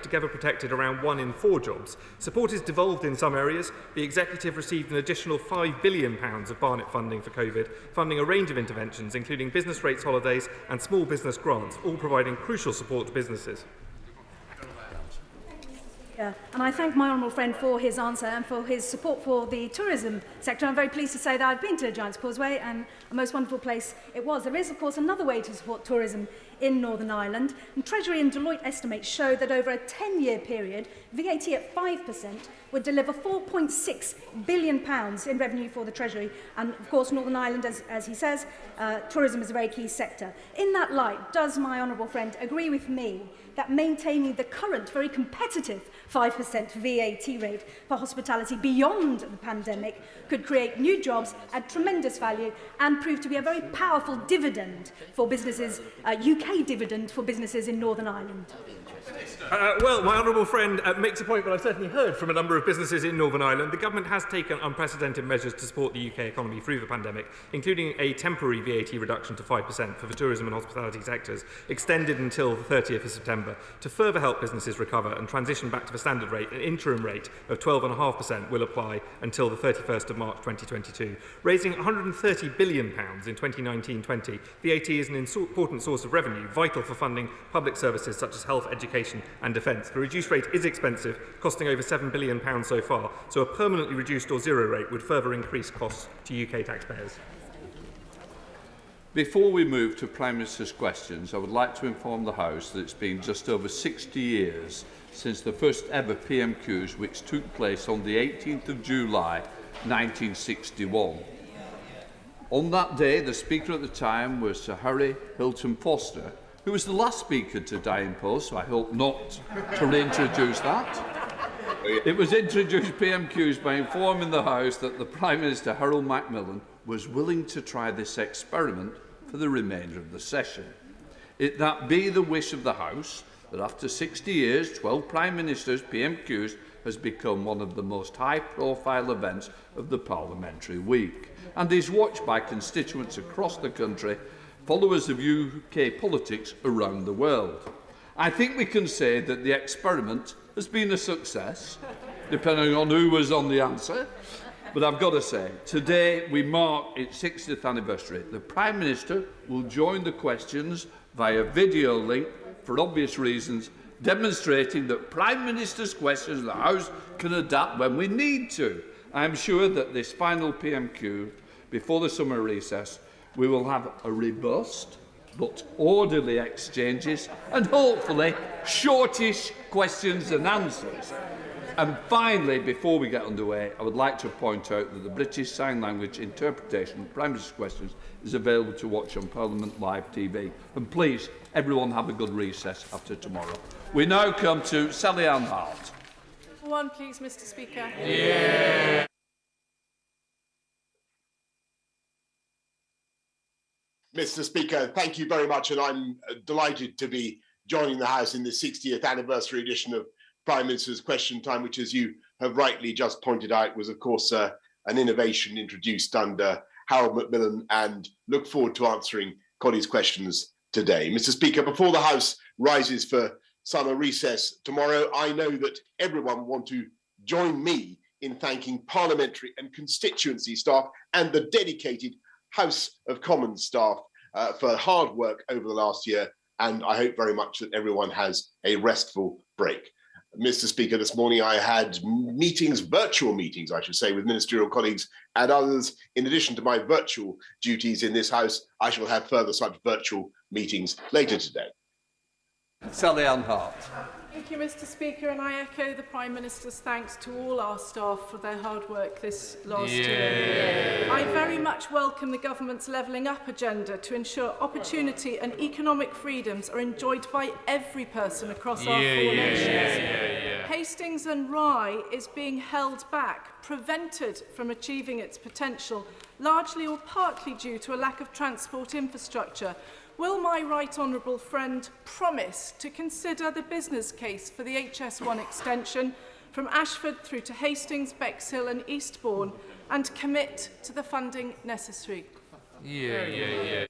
together protected around 1 in 4 jobs. Support is devolved in some areas. The Executive received an additional £5 billion of Barnett funding for COVID, funding a range of interventions, including business rates holidays and small business grants, all providing crucial support to businesses. And I thank my honourable friend for his answer and for his support for the tourism sector. I'm very pleased to say that I've been to Giant's Causeway and a most wonderful place it was. There is, of course, another way to support tourism in Northern Ireland. And Treasury and Deloitte estimates show that over a 10-year period, VAT at 5% would deliver £4.6 billion in revenue for the Treasury. And, of course, Northern Ireland, as he says, tourism is a very key sector. In that light, does my honourable friend agree with me that maintaining the current very competitive 5% VAT rate for hospitality beyond the pandemic could create new jobs, add tremendous value and prove to be a very powerful dividend for businesses, UK dividend for businesses in Northern Ireland? Well, my honourable friend makes a point that I've certainly heard from a number of businesses in Northern Ireland. The government has taken unprecedented measures to support the UK economy through the pandemic, including a temporary VAT reduction to 5% for the tourism and hospitality sectors, extended until the 30th of September. To further help businesses recover and transition back to the standard rate, an interim rate of 12.5% will apply until the 31st of March 2022. Raising £130 billion in 2019-20, VAT is an important source of revenue, vital for funding public services such as health, education and defence. The reduced rate is expensive, costing over £7 billion so far, so a permanently reduced or zero rate would further increase costs to UK taxpayers. Before we move to Prime Minister's questions, I would like to inform the House that it's been just over 60 years since the first ever PMQs, which took place on the 18th of July 1961. On that day, the Speaker at the time was Sir Harry Hilton Foster, who was the last Speaker to die in post, so I hope not to reintroduce that. It was introduced PMQs by informing the House that the Prime Minister, Harold Macmillan, was willing to try this experiment for the remainder of the session. It that be the wish of the House that after 60 years, 12 Prime Ministers, PMQs has become one of the most high-profile events of the parliamentary week and is watched by constituents across the country, followers of UK politics around the world. I think we can say that the experiment has been a success, depending on who was on the answer. But I've got to say, today we mark its 60th anniversary. The Prime Minister will join the questions via video link for obvious reasons, demonstrating that Prime Minister's questions the House can adapt when we need to. I am sure that this final PMQ, before the summer recess, we will have a robust but orderly exchanges and hopefully shortish questions and answers. And finally, before we get underway, I would like to point out that the British Sign Language interpretation of Prime Minister's questions is available to watch on Parliament Live TV. And please, everyone have a good recess after tomorrow. We now come to Sally Ann Hart. One, please, Mr. Speaker. Yeah. Mr. Speaker, thank you very much, and I'm delighted to be joining the House in the 60th anniversary edition of Prime Minister's Question Time, which, as you have rightly just pointed out, was, of course, an innovation introduced under Harold Macmillan, and look forward to answering colleagues' questions today. Mr. Speaker, before the House rises for summer recess tomorrow, I know that everyone will want to join me in thanking parliamentary and constituency staff and the dedicated House of Commons staff for hard work over the last year, and I hope very much that everyone has a restful break. Mr. Speaker, this morning I had meetings, virtual meetings, I should say, with ministerial colleagues and others. In addition to my virtual duties in this House, I shall have further such virtual meetings later today. Sally Ann Hart. Thank you, Mr. Speaker, and I echo the Prime Minister's thanks to all our staff for their hard work this last year. I very much welcome the government's levelling up agenda to ensure opportunity and economic freedoms are enjoyed by every person across our 4 nations. Hastings and Rye is being held back, prevented from achieving its potential, largely or partly due to a lack of transport infrastructure. Will my right honourable friend promise to consider the business case for the HS1 extension from Ashford through to Hastings, Bexhill and Eastbourne and commit to the funding necessary? My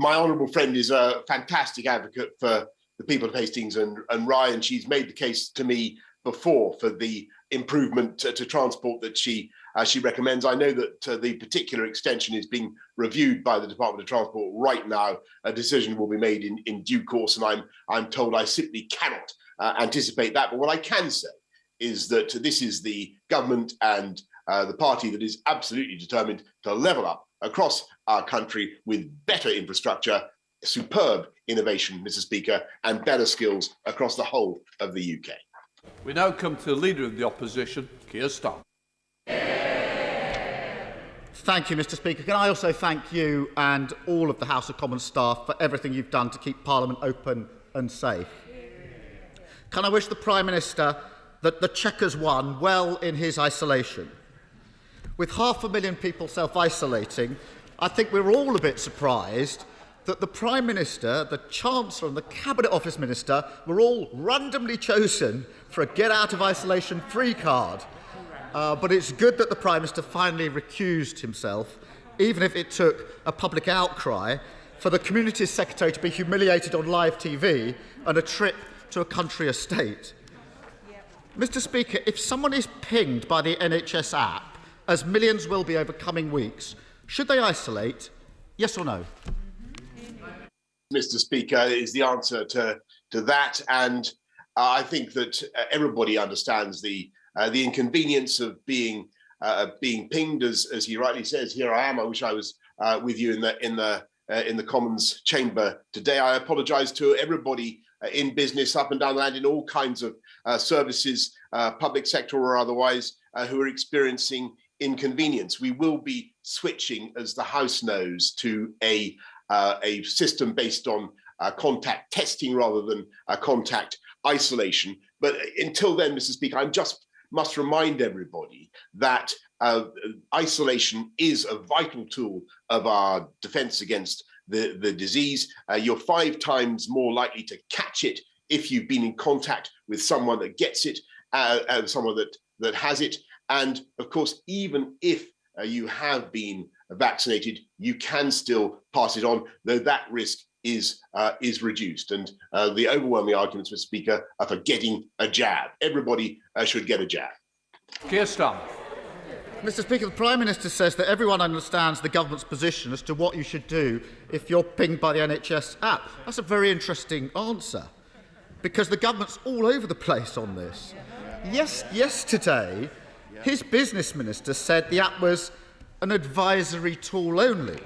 honourable friend is a fantastic advocate for the people of Hastings and Rye, and she's made the case to me before for the improvement to transport that she recommends. I know that the particular extension is being reviewed by the Department of Transport right now. A decision will be made in due course, and I'm told I simply cannot anticipate that. But what I can say is that this is the government and the party that is absolutely determined to level up across our country with better infrastructure, superb innovation, Mr. Speaker, and better skills across the whole of the UK. We now come to the Leader of the Opposition, Keir Starmer. Thank you, Mr. Speaker. Can I also thank you and all of the House of Commons staff for everything you've done to keep Parliament open and safe? Can I wish the Prime Minister that the Chequers won well in his isolation? With 500,000 people self-isolating, I think we're all a bit surprised that the Prime Minister, the Chancellor and the Cabinet Office Minister were all randomly chosen for a get-out-of-isolation free card. But it's good that the Prime Minister finally recused himself, even if it took a public outcry for the Communities Secretary to be humiliated on live TV and a trip to a country estate. Mr. Speaker, if someone is pinged by the NHS app, as millions will be over coming weeks, should they isolate? Yes or no? Mr. Speaker, is the answer to that, and I think that everybody understands the inconvenience of being pinged, as he rightly says. Here I am. I wish I was with you in the Commons chamber today. I apologise to everybody in business up and down the land, in all kinds of services, public sector or otherwise, who are experiencing inconvenience. We will be switching, as the House knows, to a system based on contact testing rather than contact isolation. But until then, Mr. Speaker, I just must remind everybody that isolation is a vital tool of our defence against the disease. You're 5 times more likely to catch it if you've been in contact with someone that gets it, and someone that has it. And of course, even if you have been vaccinated, you can still pass it on, though that risk is reduced. And the overwhelming arguments, Mr. Speaker, are for getting a jab. Everybody should get a jab. Keir Starmer. Mr. Speaker, the Prime Minister says that everyone understands the government's position as to what you should do if you're pinged by the NHS app. That's a very interesting answer, because the government's all over the place on this. Yesterday, his business minister said the app was an advisory tool only.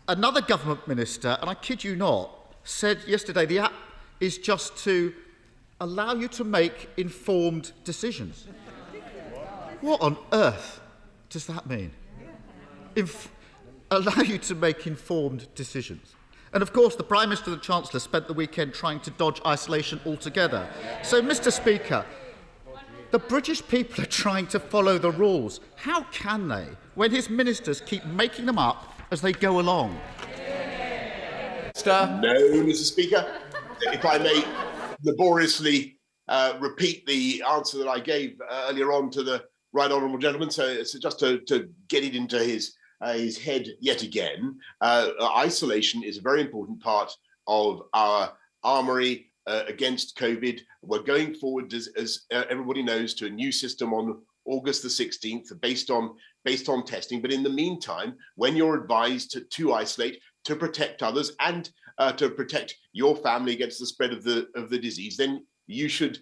Another government minister, and I kid you not, said yesterday the app is just to allow you to make informed decisions. What on earth does that mean? Allow you to make informed decisions. And of course, the Prime Minister and the Chancellor spent the weekend trying to dodge isolation altogether. So, Mr. Speaker, the British people are trying to follow the rules. How can they, when his ministers keep making them up as they go along? No, Mr. Speaker. If I may laboriously repeat the answer that I gave earlier on to the right honourable gentleman, so just to get it into his head yet again, isolation is a very important part of our armoury against COVID. We're going forward, as everybody knows, to a new system on August the 16th, based on testing. But in the meantime, when you're advised to isolate, to protect others and to protect your family against the spread of the disease, then you should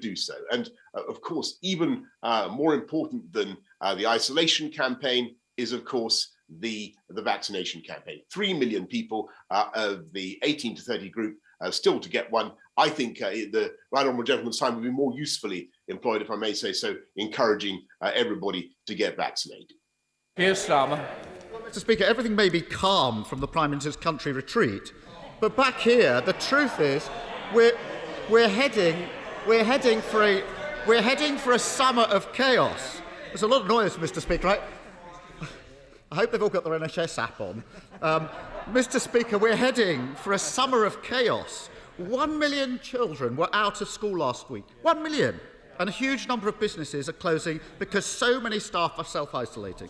do so. And of course, even more important than the isolation campaign is, of course, the vaccination campaign. 3 million people of the 18 to 30 group still to get one. I think the right honourable gentleman's time would be more usefully employed, if I may say so, encouraging everybody to get vaccinated. Keir Starmer. Well, Mr. Speaker, everything may be calm from the Prime Minister's country retreat, but back here, the truth is, we're heading for a summer of chaos. There's a lot of noise, Mr. Speaker. Right? I hope they've all got their NHS app on. Mr. Speaker, we're heading for a summer of chaos. 1 million children were out of school last week. 1 million. And a huge number of businesses are closing because so many staff are self-isolating.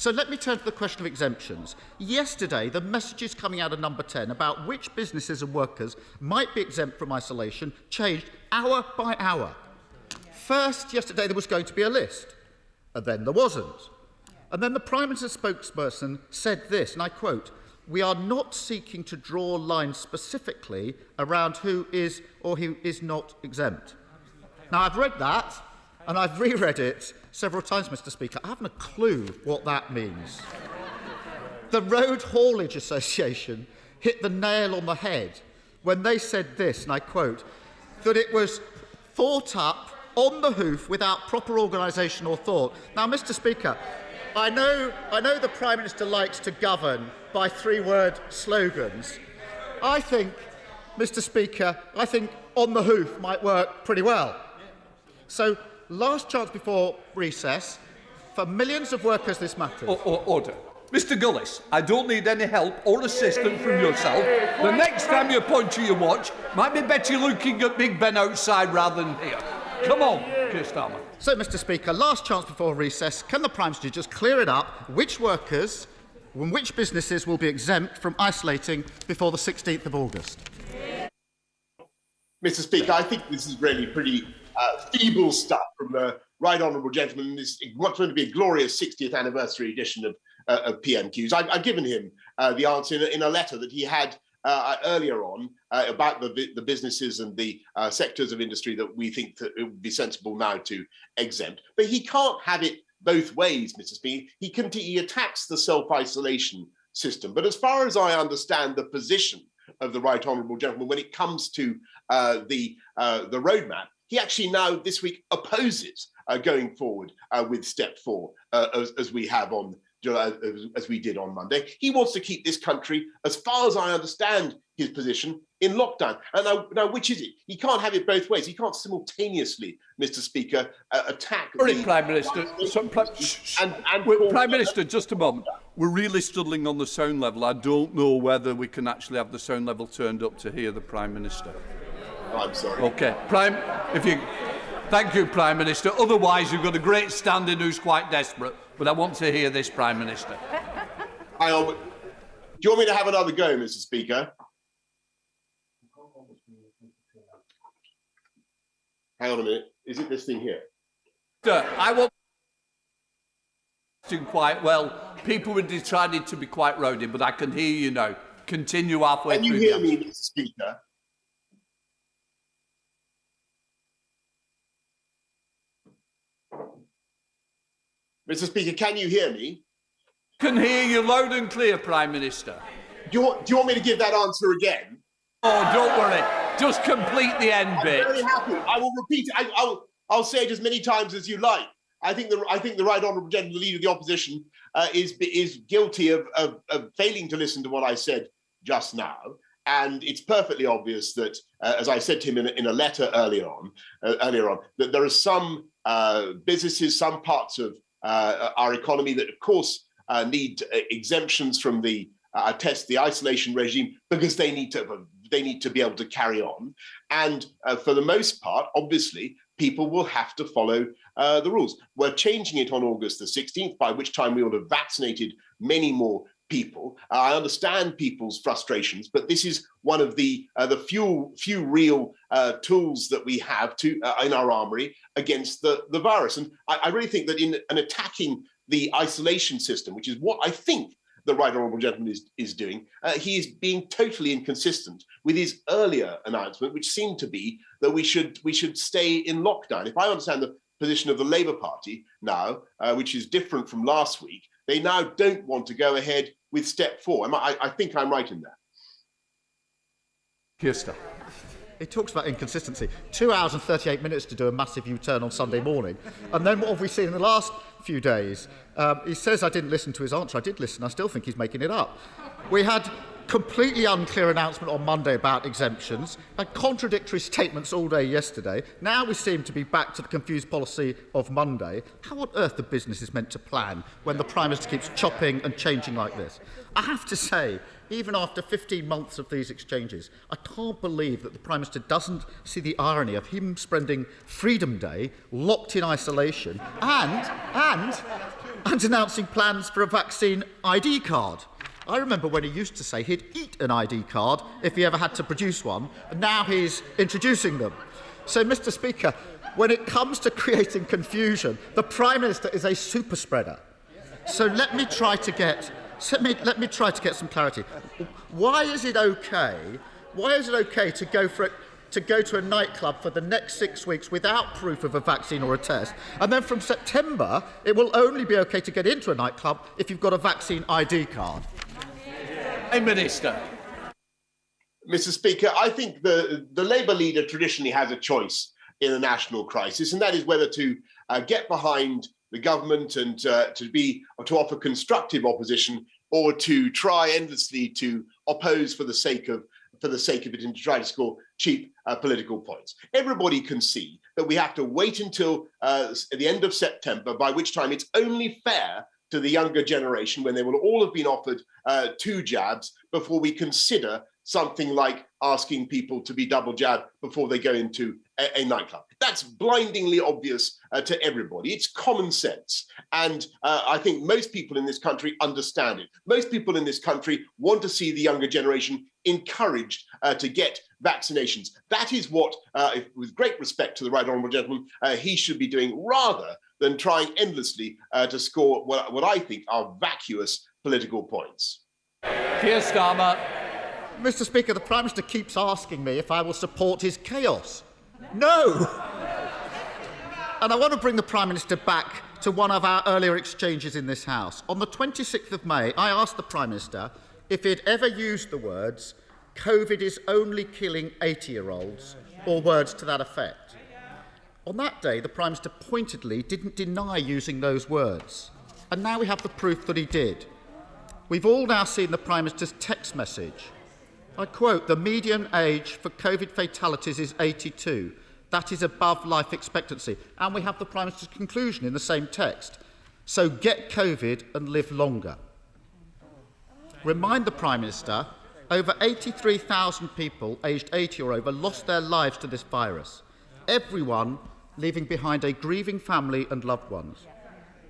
So let me turn to the question of exemptions. Yesterday, the messages coming out of number 10 about which businesses and workers might be exempt from isolation changed hour by hour. First, yesterday there was going to be a list, and then there wasn't. And then the Prime Minister's spokesperson said this, and I quote, "We are not seeking to draw lines specifically around who is or who is not exempt." Now, I've read that, and I've reread it several times, Mr. Speaker. I haven't a clue what that means. The Road Haulage Association hit the nail on the head when they said this, and I quote, that it was thought up on the hoof without proper organisation or thought. Now, Mr. Speaker, I know the Prime Minister likes to govern by three-word slogans. I think, Mr. Speaker, I think on the hoof might work pretty well. So, last chance before recess. For millions of workers, this matters. Order. Mr Gullis, I don't need any help or assistance from yourself. The next time you point to your watch, might be better looking at Big Ben outside rather than here. Come on, Keir Starmer. So, Mr. Speaker, last chance before recess. Can the Prime Minister just clear it up which workers and which businesses will be exempt from isolating before the 16th of August? Mr. Speaker, I think this is really pretty feeble stuff from the right honourable gentleman. What's going to be a glorious 60th anniversary edition of PMQs. I've given him the answer in a letter that he had earlier on about the businesses and the sectors of industry that we think that it would be sensible now to exempt. But he can't have it both ways, Mr. Speaker. He attacks the self-isolation system. But as far as I understand the position of the right honourable gentleman when it comes to the roadmap, he actually now this week opposes going forward with step 4 as we have on as we did on Monday. He wants to keep this country, as far as I understand his position, in lockdown. And now which is it? He can't have it both ways. He can't simultaneously, Mr. Speaker, attack. Sorry, Prime Minister. Prime Minister, just a moment. We're really struggling on the sound level. I don't know whether we can actually have the sound level turned up to hear the Prime Minister. I'm sorry. Okay, thank you, Prime Minister. Otherwise, you've got a great stand-in who's quite desperate. But I want to hear this, Prime Minister. Hang on. Do you want me to have another go, Mr. Speaker? Hang on a minute. Is it this thing here? Sir, I want quite well. People were decided to be quite rowdy, but I can hear you now. Continue halfway through. Can you hear me, Mr. Speaker? Mr. Speaker, can you hear me? I can hear you loud and clear, Prime Minister. Do you want me to give that answer again? Oh, don't worry. Just complete the end bit. I'm very happy. I will repeat it. I'll say it as many times as you like. I think the right honourable gentleman, the leader of the opposition, is guilty of failing to listen to what I said just now. And it's perfectly obvious that, as I said to him in a letter earlier on, that there are some businesses, some parts of our economy that, of course, need exemptions from the isolation regime because they need to be able to carry on. And for the most part, obviously, people will have to follow the rules. We're changing it on August the 16th, by which time we will have vaccinated many more people. I understand people's frustrations, but this is one of the few real tools that we have in our armoury against the virus. And I really think that in attacking the isolation system, which is what I think the right honourable gentleman is doing, he is being totally inconsistent with his earlier announcement, which seemed to be that we should stay in lockdown. If I understand the position of the Labour Party now, which is different from last week, they now don't want to go ahead with step 4. I think I'm right in that. Kirsten. He talks about inconsistency. 2 hours and 38 minutes to do a massive U-turn on Sunday morning. And then what have we seen in the last few days? He says I didn't listen to his answer. I did listen. I still think he's making it up. We had completely unclear announcement on Monday about exemptions, had contradictory statements all day yesterday. Now we seem to be back to the confused policy of Monday. How on earth are businesses meant to plan when the Prime Minister keeps chopping and changing like this? I have to say, even after 15 months of these exchanges, I can't believe that the Prime Minister doesn't see the irony of him spending Freedom Day locked in isolation and and announcing plans for a vaccine ID card. I remember when he used to say he'd eat an ID card if he ever had to produce one, and now he's introducing them. So, Mr. Speaker, when it comes to creating confusion, the Prime Minister is a super spreader. So let me try to get some clarity. Why is it okay? Why is it okay to go to a nightclub for the next 6 weeks without proof of a vaccine or a test, and then from September it will only be okay to get into a nightclub if you've got a vaccine ID card? Prime Minister. Mr. Speaker, I think the Labour leader traditionally has a choice in a national crisis, and that is whether to get behind the government and to offer constructive opposition, or to try endlessly to oppose for the sake of it and to try to score cheap political points. Everybody can see that we have to wait until the end of September, by which time it's only fair to the younger generation, when they will all have been offered 2 jabs, before we consider something like asking people to be double jabbed before they go into a nightclub. That's blindingly obvious to everybody. It's common sense. And I think most people in this country understand it. Most people in this country want to see the younger generation encouraged to get vaccinations. That is what, with great respect to the Right Honourable Gentleman, he should be doing, rather than trying endlessly to score what I think are vacuous political points. Keir Starmer. Mr. Speaker, the Prime Minister keeps asking me if I will support his chaos. No! And I want to bring the Prime Minister back to one of our earlier exchanges in this House. On the 26th of May, I asked the Prime Minister if he'd ever used the words, "COVID is only killing 80-year-olds," or words to that effect. On that day, the Prime Minister pointedly didn't deny using those words. And now we have the proof that he did. We've all now seen the Prime Minister's text message. I quote, "The median age for COVID fatalities is 82. That is above life expectancy." And we have the Prime Minister's conclusion in the same text. "So get COVID and live longer." Remind the Prime Minister, over 83,000 people aged 80 or over lost their lives to this virus. Everyone leaving behind a grieving family and loved ones.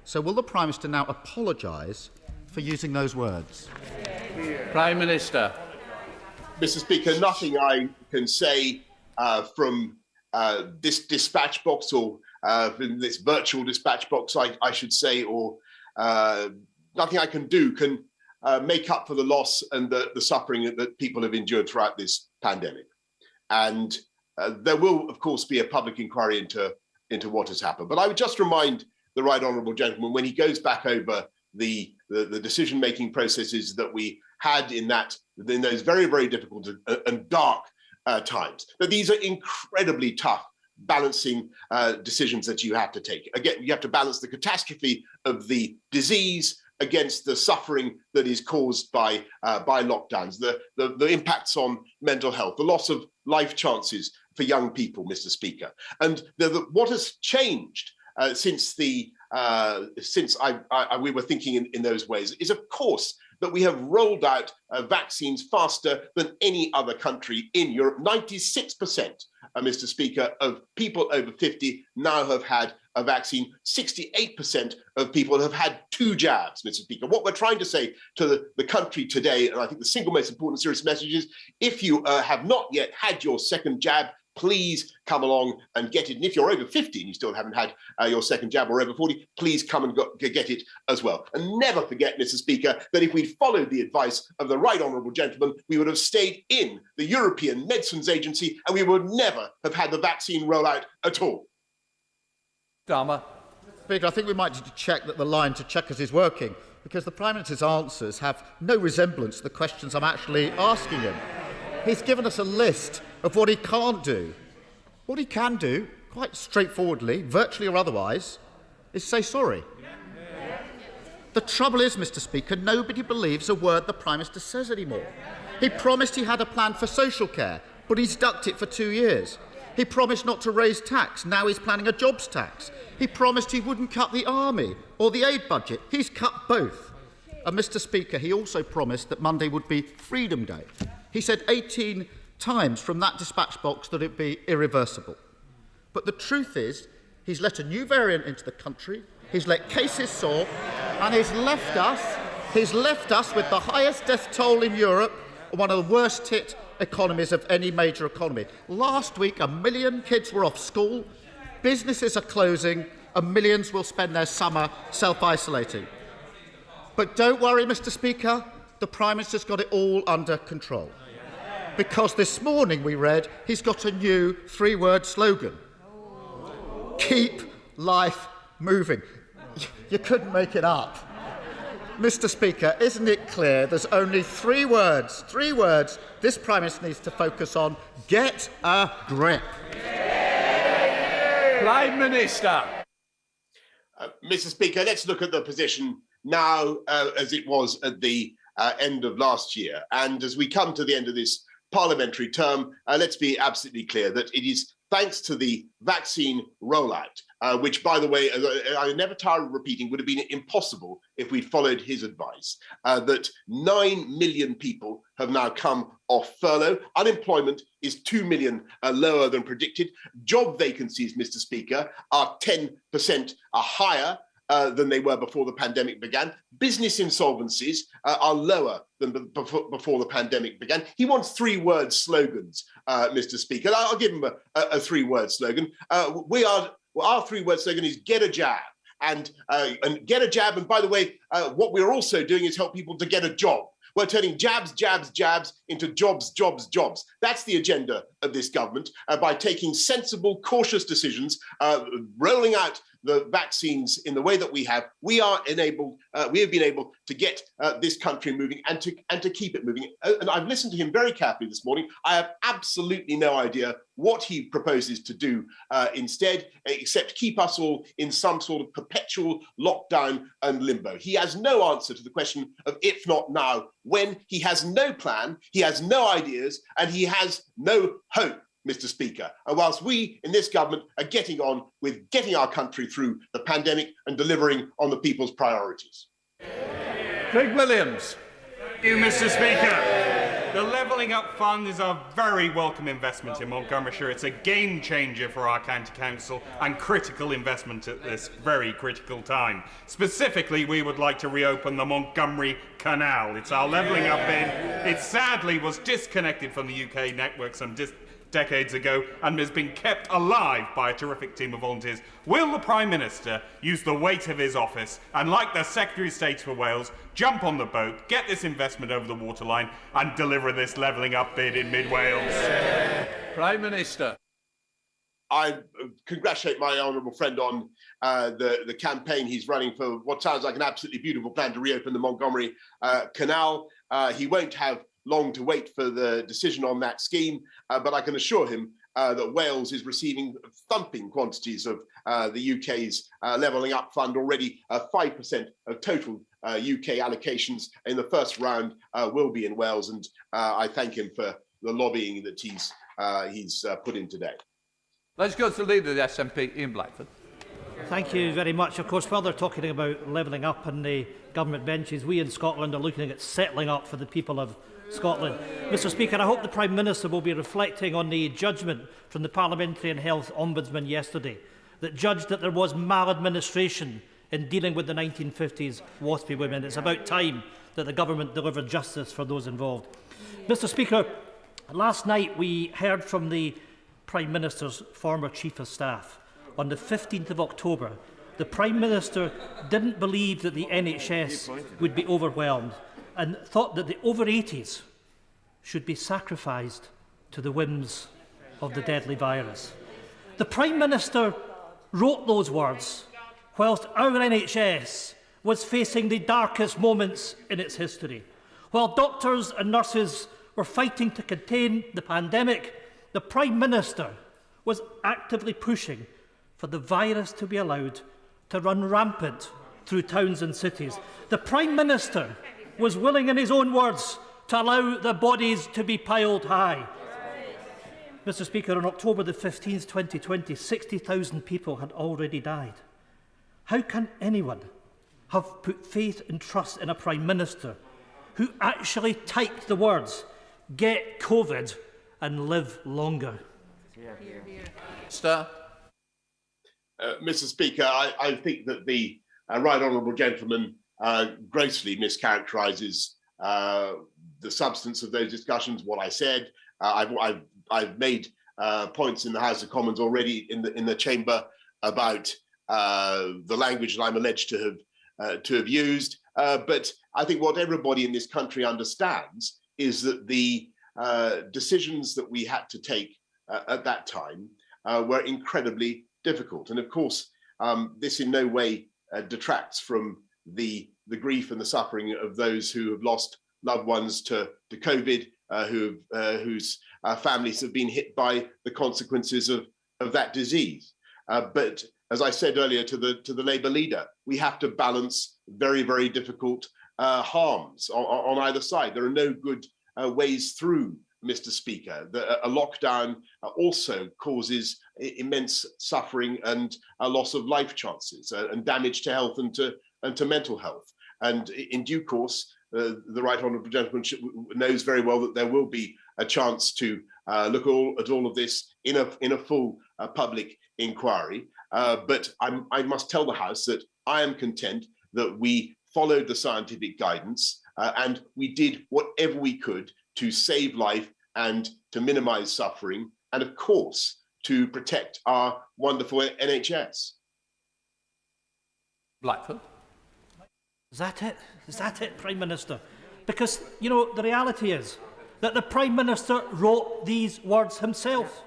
So will the Prime Minister now apologise for using those words? Prime Minister. Mr. Speaker, nothing I can say from this dispatch box, or from this virtual dispatch box, I should say, or nothing I can do can make up for the loss and the suffering that people have endured throughout this pandemic. And there will, of course, be a public inquiry into what has happened. But I would just remind the Right Honourable Gentleman, when he goes back over the decision-making processes that we had in those very, very difficult and dark times, that these are incredibly tough balancing decisions that you have to take. Again, you have to balance the catastrophe of the disease against the suffering that is caused by lockdowns, the impacts on mental health, the loss of life chances for young people, Mr. Speaker. And what has changed since we were thinking in those ways is, of course, that we have rolled out vaccines faster than any other country in Europe. 96%, Mr. Speaker, of people over 50 now have had a vaccine. 68% of people have had 2 jabs, Mr. Speaker. What we're trying to say to the country today, and I think the single most important serious message is, if you have not yet had your second jab, please come along and get it. And if you're over 50 and you still haven't had your second jab, or over 40, please come and get it as well. And never forget, Mr. Speaker, that if we'd followed the advice of the Right Honourable Gentleman, we would have stayed in the European Medicines Agency, and we would never have had the vaccine rollout at all. Starmer. Speaker, I think we might need to check that the line to checkers is working, because the Prime Minister's answers have no resemblance to the questions I'm actually asking him. He's given us a list of what he can't do. What he can do, quite straightforwardly, virtually or otherwise, is say sorry. The trouble is, Mr. Speaker, nobody believes a word the Prime Minister says anymore. He promised he had a plan for social care, but he's ducked it for 2 years. He promised not to raise tax, now he's planning a jobs tax. He promised he wouldn't cut the army or the aid budget, he's cut both. And Mr. Speaker, he also promised that Monday would be Freedom Day. He said 18 times from that dispatch box that it'd be irreversible. But the truth is, he's let a new variant into the country, he's let cases soar, And he's left us with the highest death toll in Europe, one of the worst hit economies of any major economy. Last week, 1 million kids were off school, businesses are closing, and millions will spend their summer self-isolating. But don't worry, Mr. Speaker, the Prime Minister's got it all under control. Because this morning we read he's got a new 3-word slogan. Keep life moving. You couldn't make it up. Mr. Speaker, isn't it clear there's only 3 words this Prime Minister needs to focus on? Get a grip. Prime Minister. Mr. Speaker, let's look at the position now as it was at the end of last year. And as we come to the end of this parliamentary term, let's be absolutely clear that it is thanks to the vaccine rollout, which, by the way, I never tire of repeating, would have been impossible if we'd followed his advice, that 9 million people have now come off furlough. Unemployment is 2 million lower than predicted. Job vacancies, Mr. Speaker, are 10% higher than they were before the pandemic began. Business insolvencies are lower than before the pandemic began. He wants 3-word slogans, Mr. Speaker. I'll give him a 3-word slogan. Our 3-word slogan is get a jab. And get a jab. And by the way, what we're also doing is help people to get a job. We're turning jabs, jabs, jabs into jobs, jobs, jobs. That's the agenda of this government by taking sensible, cautious decisions, rolling out the vaccines in the way that we have. We have been able to get this country moving and to keep it moving. And I've listened to him very carefully this morning. I have absolutely no idea what he proposes to do instead, except keep us all in some sort of perpetual lockdown and limbo. He has no answer to the question of if not now, when. He has no plan, he has no ideas, and he has no hope, Mr. Speaker. And whilst we in this government are getting on with getting our country through the pandemic and delivering on the people's priorities. Craig Williams. Thank you, Mr. Speaker. The Levelling Up Fund is a very welcome investment in Montgomeryshire. It's a game changer for our county council and critical investment at this very critical time. Specifically, we would like to reopen the Montgomery Canal. It's our levelling up bid. It sadly was disconnected from the UK network some decades ago and has been kept alive by a terrific team of volunteers. Will the Prime Minister use the weight of his office and, like the Secretary of State for Wales, jump on the boat, get this investment over the waterline and deliver this levelling up bid in mid-Wales? Prime Minister. I congratulate my honourable friend on the campaign he's running for what sounds like an absolutely beautiful plan to reopen the Montgomery Canal. He won't have long to wait for the decision on that scheme, but I can assure him that Wales is receiving thumping quantities of the UK's Levelling Up Fund. Already 5% of total UK allocations in the first round will be in Wales, and I thank him for the lobbying that he's put in today. Let's go to the Leader of the SNP, Ian Blackford. Thank you very much. Of course, while they're talking about levelling up on the government benches, we in Scotland are looking at settling up for the people of Scotland. Mr. Speaker, I hope the Prime Minister will be reflecting on the judgment from the Parliamentary and Health Ombudsman yesterday that judged that there was maladministration in dealing with the 1950s WASPy women. It's about time that the government delivered justice for those involved. Mr. Speaker, last night we heard from the Prime Minister's former Chief of Staff. On the 15th of October, the Prime Minister didn't believe that the NHS would be overwhelmed and thought that the over-80s should be sacrificed to the whims of the deadly virus. The Prime Minister wrote those words whilst our NHS was facing the darkest moments in its history. While doctors and nurses were fighting to contain the pandemic, the Prime Minister was actively pushing for the virus to be allowed to run rampant through towns and cities. The Prime Minister was willing, in his own words, to allow the bodies to be piled high. Mr. Speaker, on October the 15th, 2020, 60,000 people had already died. How can anyone have put faith and trust in a Prime Minister who actually typed the words, "Get COVID and live longer"? Sir. Mr. Speaker, I think that the right honourable gentleman grossly mischaracterises the substance of those discussions. What I said, I've made points in the House of Commons already in the chamber about the language that I'm alleged to have used. But I think what everybody in this country understands is that the decisions that we had to take at that time were incredibly difficult. And of course, this in no way detracts from the grief and the suffering of those who have lost loved ones to COVID, whose families have been hit by the consequences of that disease. But as I said earlier to the Labour leader, we have to balance very, very difficult harms on either side. There are no good ways through, Mr. Speaker. A lockdown also causes immense suffering and a loss of life chances and damage to health and to mental health. And in due course, the Right Honourable Gentleman knows very well that there will be a chance to look at all of this in a full public inquiry. But I must tell the House that I am content that we followed the scientific guidance and we did whatever we could to save life and to minimise suffering, and of course, to protect our wonderful NHS. Blackford. Is that it? Is that it, Prime Minister? Because, you know, the reality is that the Prime Minister wrote these words himself.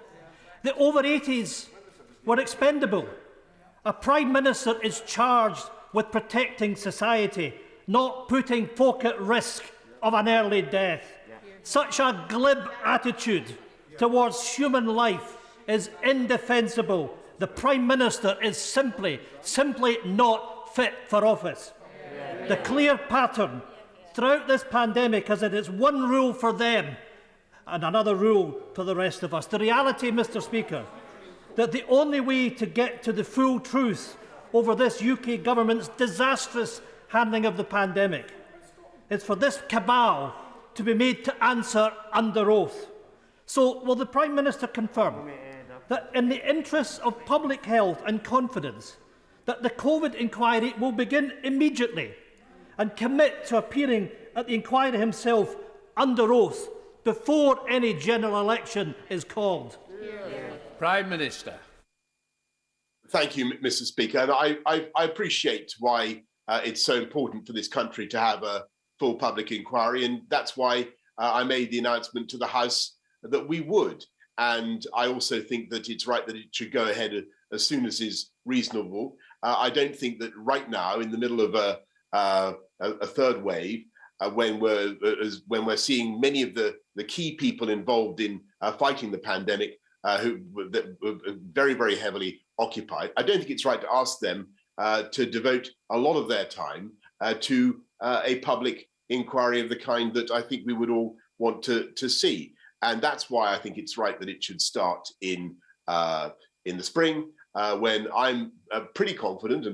The over-80s were expendable. A Prime Minister is charged with protecting society, not putting folk at risk of an early death. Such a glib attitude towards human life is indefensible. The Prime Minister is simply not fit for office. The clear pattern throughout this pandemic is that it's one rule for them and another rule for the rest of us. The reality, Mr. Speaker, that the only way to get to the full truth over this UK government's disastrous handling of the pandemic is for this cabal to be made to answer under oath. So, will the Prime Minister confirm that in the interests of public health and confidence, that the COVID inquiry will begin immediately and commit to appearing at the inquiry himself under oath before any general election is called? Prime Minister. Thank you, Mr. Speaker. And I appreciate why it's so important for this country to have a full public inquiry, and that's why I made the announcement to the House that we would. And I also think that it's right that it should go ahead as soon as is reasonable. I don't think that right now, in the middle of a third wave, when we're seeing many of the key people involved in fighting the pandemic who were very, very heavily occupied, I don't think it's right to ask them to devote a lot of their time to a public inquiry of the kind that I think we would all want to see. And that's why I think it's right that it should start in the spring, when I'm pretty confident,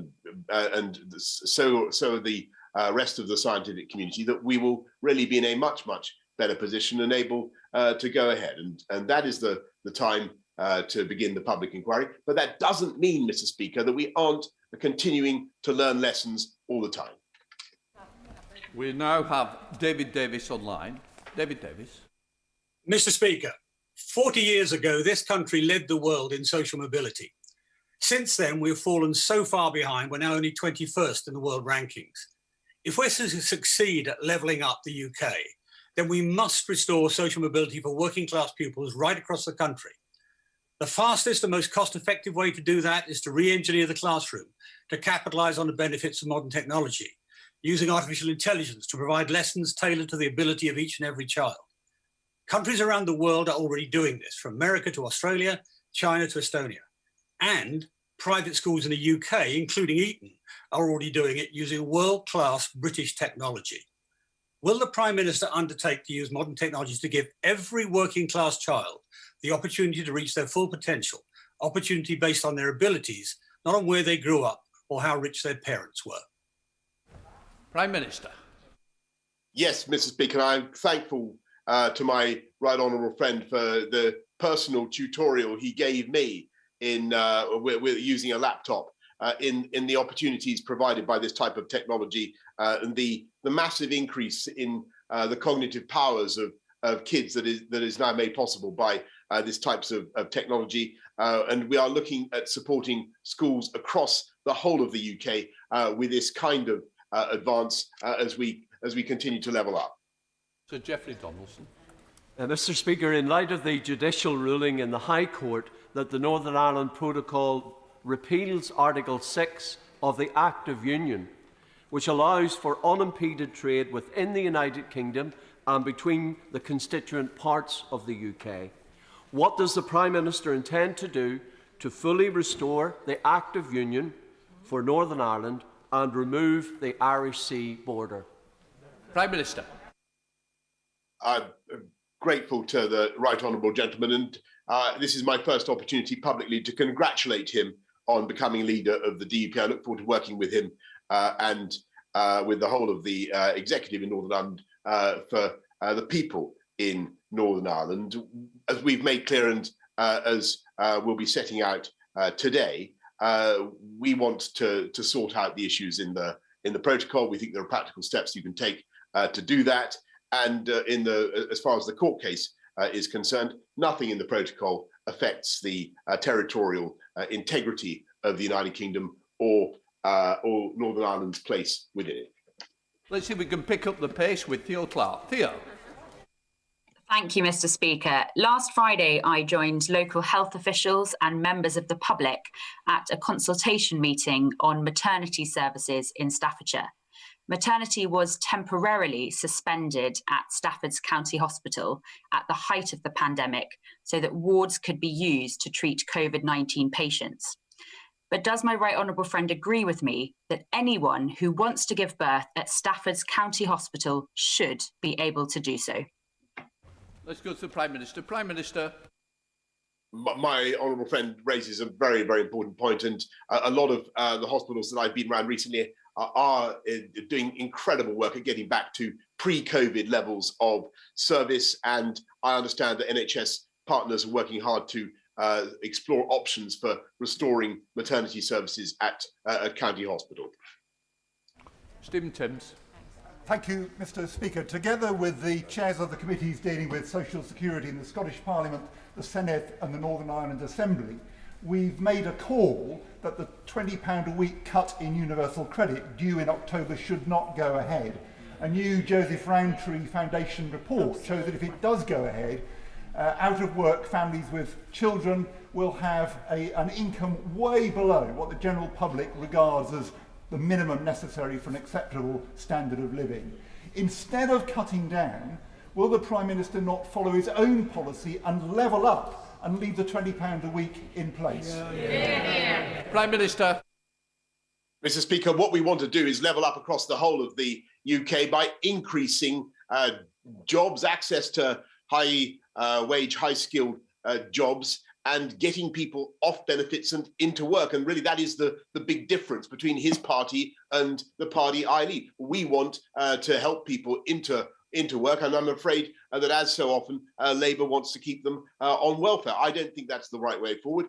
and so are the rest of the scientific community, that we will really be in a much, much better position and able to go ahead. And that is the time to begin the public inquiry. But that doesn't mean, Mr. Speaker, that we aren't continuing to learn lessons all the time. We now have David Davis online. David Davis. Mr. Speaker, 40 years ago, this country led the world in social mobility. Since then, we've fallen so far behind, we're now only 21st in the world rankings. If we're to succeed at levelling up the UK, then we must restore social mobility for working class pupils right across the country. The fastest and most cost-effective way to do that is to re-engineer the classroom, to capitalise on the benefits of modern technology, using artificial intelligence to provide lessons tailored to the ability of each and every child. Countries around the world are already doing this, from America to Australia, China to Estonia. And private schools in the UK, including Eton, are already doing it using world-class British technology. Will the Prime Minister undertake to use modern technologies to give every working class child the opportunity to reach their full potential, opportunity based on their abilities, not on where they grew up or how rich their parents were? Prime Minister. Yes, Mr. Speaker, I'm thankful to my right honourable friend for the personal tutorial he gave me in with using a laptop in the opportunities provided by this type of technology and the massive increase in the cognitive powers of kids that is now made possible by these types of technology. And we are looking at supporting schools across the whole of the UK with this kind of advance as we continue to level up. Sir Geoffrey Donaldson. Mr. Speaker, in light of the judicial ruling in the High Court that the Northern Ireland Protocol repeals Article 6 of the Act of Union, which allows for unimpeded trade within the United Kingdom and between the constituent parts of the UK, what does the Prime Minister intend to do to fully restore the Act of Union for Northern Ireland and remove the Irish Sea border? Prime Minister. I'm grateful to the Right Honourable gentleman, and this is my first opportunity publicly to congratulate him on becoming leader of the DUP. I look forward to working with him and with the whole of the executive in Northern Ireland for the people in Northern Ireland. As we've made clear and as we'll be setting out today, we want to sort out the issues in the protocol. We think there are practical steps you can take to do that. And as far as the court case is concerned, nothing in the protocol affects the territorial integrity of the United Kingdom or Northern Ireland's place within it. Let's see if we can pick up the pace with Theo Clark. Theo. Thank you, Mr. Speaker. Last Friday, I joined local health officials and members of the public at a consultation meeting on maternity services in Staffordshire. Maternity was temporarily suspended at Stafford's County Hospital at the height of the pandemic so that wards could be used to treat COVID-19 patients. But does my right honourable friend agree with me that anyone who wants to give birth at Stafford's County Hospital should be able to do so? Let's go to the Prime Minister. Prime Minister. My honourable friend raises a very, very important point, and a lot of the hospitals that I've been around recently are doing incredible work at getting back to pre-COVID levels of service, and I understand that NHS partners are working hard to explore options for restoring maternity services at a county hospital. Stephen Timms. Thank you, Mr. Speaker. Together with the chairs of the committees dealing with social security in the Scottish Parliament, the Senate and the Northern Ireland Assembly, we've made a call that the £20 a week cut in universal credit due in October should not go ahead. A new Joseph Rowntree Foundation report shows that if it does go ahead, out of work families with children will have an income way below what the general public regards as the minimum necessary for an acceptable standard of living. Instead of cutting down, will the Prime Minister not follow his own policy and level up and leave the £20 a week in place? Prime Minister. Mr. Speaker, what we want to do is level up across the whole of the UK by increasing jobs, access to high-wage, high-skilled jobs, and getting people off benefits and into work. And really that is the big difference between his party and the party I lead. We want to help people into work, and I'm afraid that as so often, Labour wants to keep them on welfare. I don't think that's the right way forward.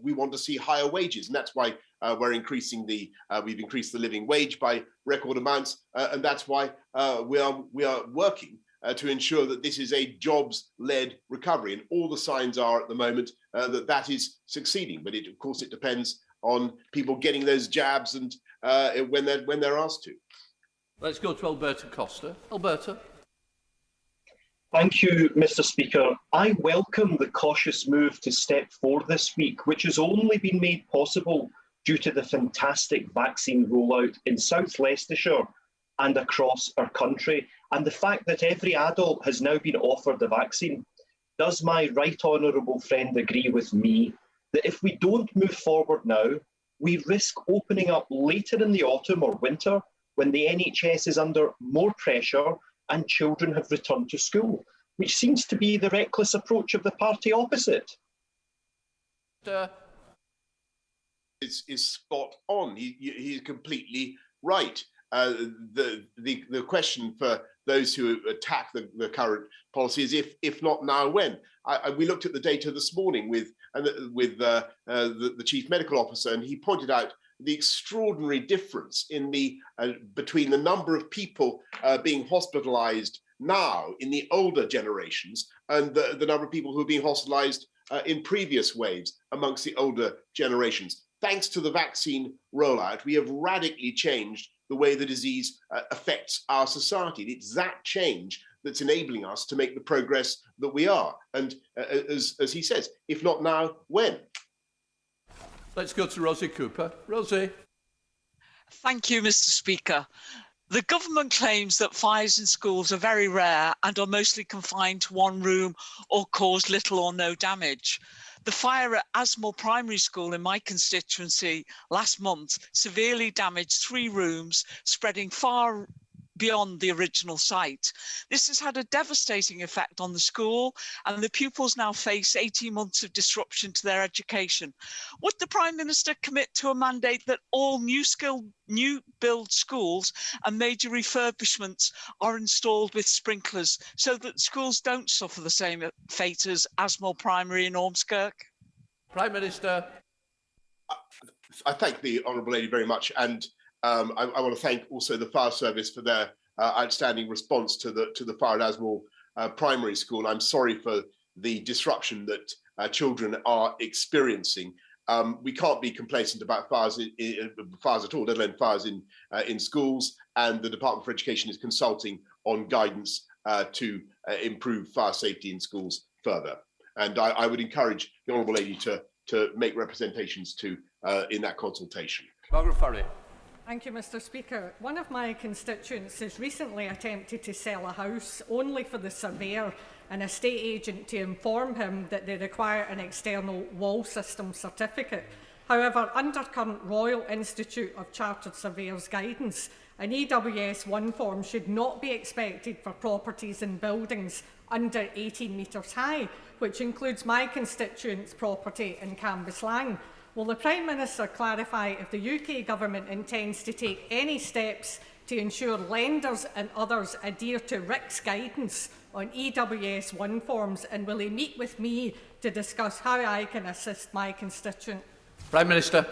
We want to see higher wages, and that's why we've increased the living wage by record amounts, and that's why we are working to ensure that this is a jobs-led recovery, and all the signs are at the moment that is succeeding. But of course, it depends on people getting those jabs and when they're asked to. Let's go to Alberta Costa. Alberta. Thank you, Mr. Speaker. I welcome the cautious move to step 4 this week, which has only been made possible due to the fantastic vaccine rollout in South Leicestershire and across our country, and the fact that every adult has now been offered the vaccine. Does my right honourable friend agree with me that if we don't move forward now, we risk opening up later in the autumn or winter when the NHS is under more pressure and children have returned to school, which seems to be the reckless approach of the party opposite? Is spot on. He's completely right. The question for those who attack the current policy is if not now, when? We looked at the data this morning with the chief medical officer, and he pointed out the extraordinary difference in the between the number of people being hospitalized now in the older generations and the number of people who are being hospitalized in previous waves amongst the older generations. Thanks to the vaccine rollout, we have radically changed the way the disease affects our society. It's that change that's enabling us to make the progress that we are. And as he says, if not now, when? Let's go to Rosie Cooper. Rosie. Thank you, Mr. Speaker. The government claims that fires in schools are very rare and are mostly confined to one room or cause little or no damage. The fire at Ashford Primary School in my constituency last month severely damaged 3 rooms, spreading far beyond the original site. This has had a devastating effect on the school, and the pupils now face 18 months of disruption to their education. Would the Prime Minister commit to a mandate that all new build schools and major refurbishments are installed with sprinklers so that schools don't suffer the same fate as Ashford Primary in Ormskirk? Prime Minister. I thank the Honourable Lady very much, and I want to thank also the fire service for their outstanding response to the fire at Ashford Primary School. I'm sorry for the disruption that children are experiencing. We can't be complacent about fires at all, let alone fires in schools, and the Department for Education is consulting on guidance to improve fire safety in schools further. And I would encourage the Honourable Lady to make representations to in that consultation. Margaret Furry. Thank you, Mr. Speaker. One of my constituents has recently attempted to sell a house only for the surveyor and estate agent to inform him that they require an external wall system certificate. However, under current Royal Institute of Chartered Surveyors guidance, an EWS 1 form should not be expected for properties and buildings under 18 metres high, which includes my constituent's property in Cambuslang. Will the Prime Minister clarify if the UK Government intends to take any steps to ensure lenders and others adhere to RICS guidance on EWS 1 forms, and will he meet with me to discuss how I can assist my constituent? Prime Minister.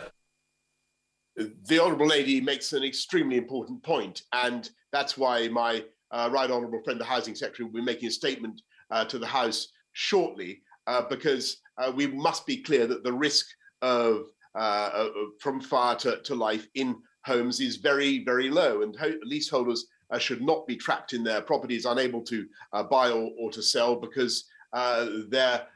The Honourable Lady makes an extremely important point, and that's why my Right Honourable friend, the Housing Secretary, will be making a statement to the House shortly, because we must be clear that the risk from fire to life in homes is very, very low, and leaseholders should not be trapped in their properties, unable to buy or to sell because their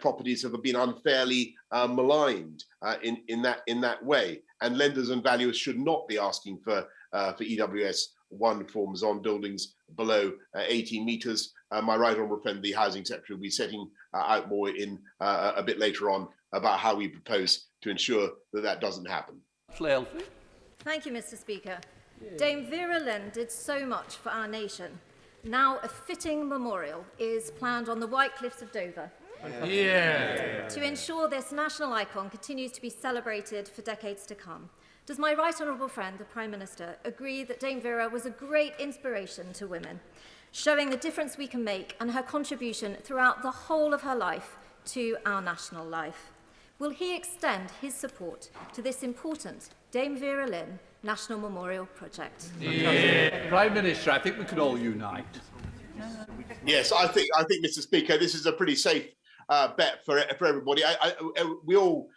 properties have been unfairly maligned in that way. And lenders and valuers should not be asking for EWS 1 forms on buildings below 18 metres. My Right Honourable friend, the Housing Secretary, will be setting out more in a bit later on about how we propose to ensure that that doesn't happen. Thank you, Mr. Speaker. Dame Vera Lynn did so much for our nation. Now a fitting memorial is planned on the White Cliffs of Dover. To ensure this national icon continues to be celebrated for decades to come. Does my Right Honourable friend, the Prime Minister, agree that Dame Vera was a great inspiration to women, showing the difference we can make and her contribution throughout the whole of her life to our national life? Will he extend his support to this important Dame Vera Lynn National Memorial Project? Prime Minister, I think we could all unite. Yes, I think, Mr. Speaker, this is a pretty safe bet for everybody. We all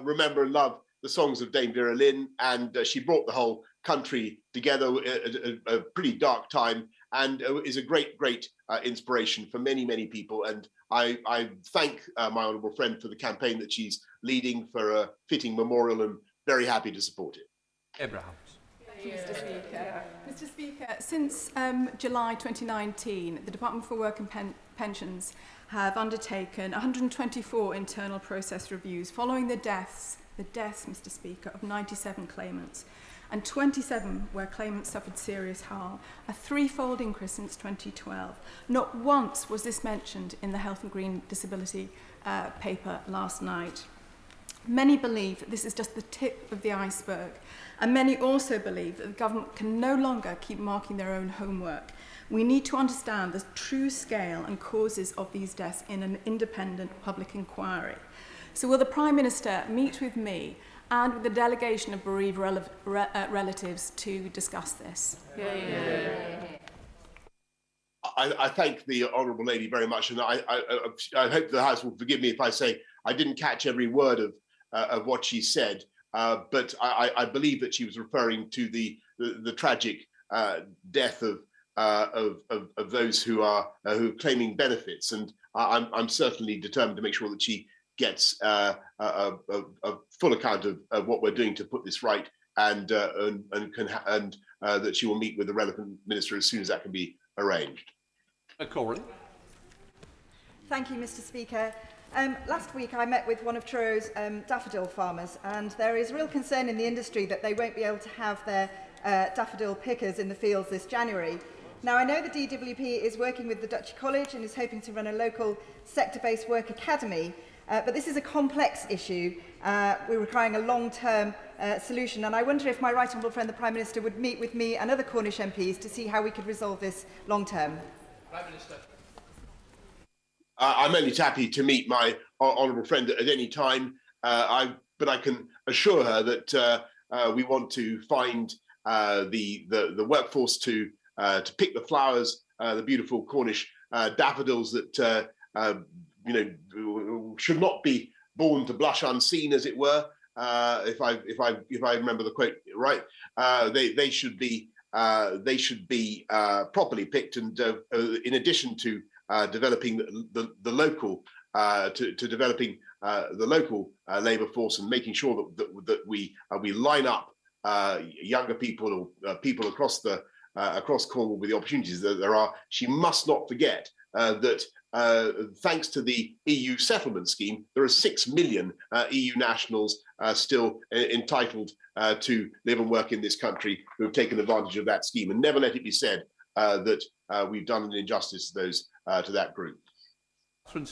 remember and love the songs of Dame Vera Lynn, and she brought the whole country together at a pretty dark time, and is a great inspiration for many, many people. And I thank my honourable friend for the campaign that she's leading for a fitting memorial, and very happy to support it. Abraham. Thank you, Mr. Speaker. Mr. Speaker, since July 2019, the Department for Work and Pensions have undertaken 124 internal process reviews following the deaths, Mr. Speaker, of 97 claimants, and 27 where claimants suffered serious harm, a threefold increase since 2012. Not once was this mentioned in the Health and Green Disability paper last night. Many believe that this is just the tip of the iceberg, and many also believe that the government can no longer keep marking their own homework. We need to understand the true scale and causes of these deaths in an independent public inquiry. So will the Prime Minister meet with me and with the delegation of bereaved relatives to discuss this. I thank the Honourable Lady very much, and I hope the House will forgive me if I say I didn't catch every word of what she said, but I believe that she was referring to the tragic death of those who are claiming benefits, and I'm certainly determined to make sure that she gets a full account of what we're doing to put this right, and that she will meet with the relevant minister as soon as that can be arranged. Corin. Thank you, Mr. Speaker. Last week I met with one of Truro's daffodil farmers, and there is real concern in the industry that they won't be able to have their daffodil pickers in the fields this January. Now, I know the DWP is working with the Duchy College and is hoping to run a local sector-based work academy, but this is a complex issue. We're requiring a long-term solution, and I wonder if my right honourable friend, the Prime Minister, would meet with me and other Cornish MPs to see how we could resolve this long-term. Prime Minister. I'm only happy to meet my honourable friend at any time, but I can assure her that we want to find the workforce to pick the flowers, the beautiful Cornish daffodils that should not be born to blush unseen, as it were. If I remember the quote right, they should be properly picked, and in addition to developing the local developing the local labour force and making sure that we line up younger people or people across Cornwall with the opportunities that there are. She must not forget that thanks to the EU settlement scheme, there are 6 million EU nationals still entitled to live and work in this country who have taken advantage of that scheme, and never let it be said that we've done an injustice to that group. Thank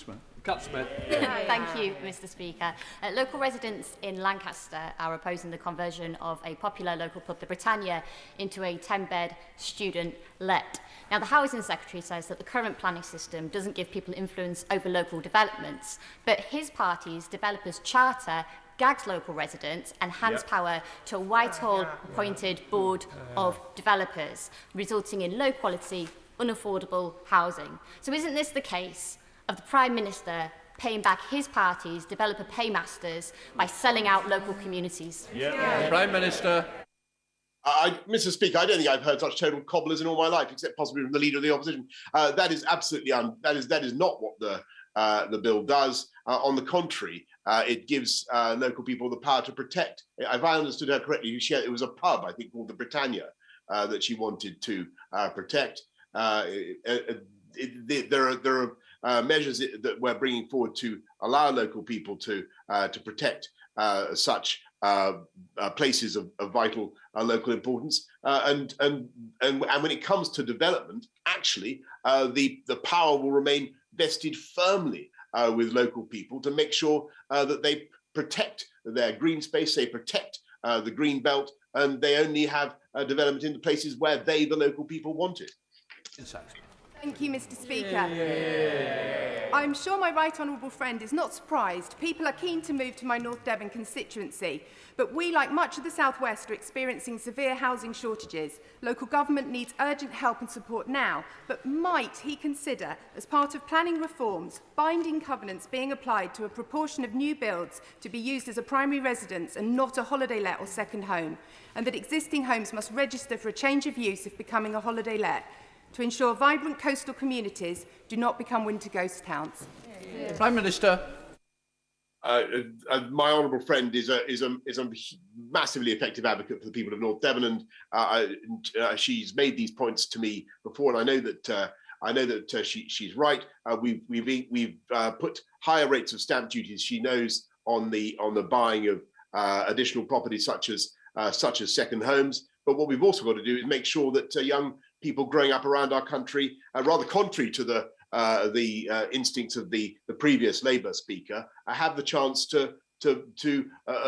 you, Mr. Speaker. Local residents in Lancaster are opposing the conversion of a popular local pub, the Britannia, into a 10-bed student-let. Now, the Housing Secretary says that the current planning system doesn't give people influence over local developments, but his party's Developers Charter gags local residents and hands power to a Whitehall-appointed board of developers, resulting in low-quality, unaffordable housing. So isn't this the case of the Prime Minister paying back his party's developer paymasters by selling out local communities? Prime Minister. Mr. Speaker, I don't think I've heard such total cobblers in all my life, except possibly from the Leader of the Opposition. That is absolutely that is not what the bill does. On the contrary, it gives local people the power to protect. If I understood her correctly, it was a pub, I think, called the Britannia, that she wanted to protect. There are measures that we're bringing forward to allow local people to protect such places of vital local importance, and when it comes to development, actually, the power will remain vested firmly with local people to make sure that they protect their green space, they protect the green belt, and they only have development in the places where they, the local people, want it. Thank you, Mr. Speaker. I'm sure my right honourable friend is not surprised. People are keen to move to my North Devon constituency, but we, like much of the South West, are experiencing severe housing shortages. Local government needs urgent help and support now, but might he consider, as part of planning reforms, binding covenants being applied to a proportion of new builds to be used as a primary residence and not a holiday let or second home, and that existing homes must register for a change of use if becoming a holiday let, to ensure vibrant coastal communities do not become winter ghost towns? Prime Minister. My honourable friend is a massively effective advocate for the people of North Devon, and she's made these points to me before, and I know that she's right. We've put higher rates of stamp duties, she knows, on the buying of additional property such as second homes. But what we've also got to do is make sure that young people growing up around our country, rather contrary to the instincts of the previous Labour Speaker, have the chance of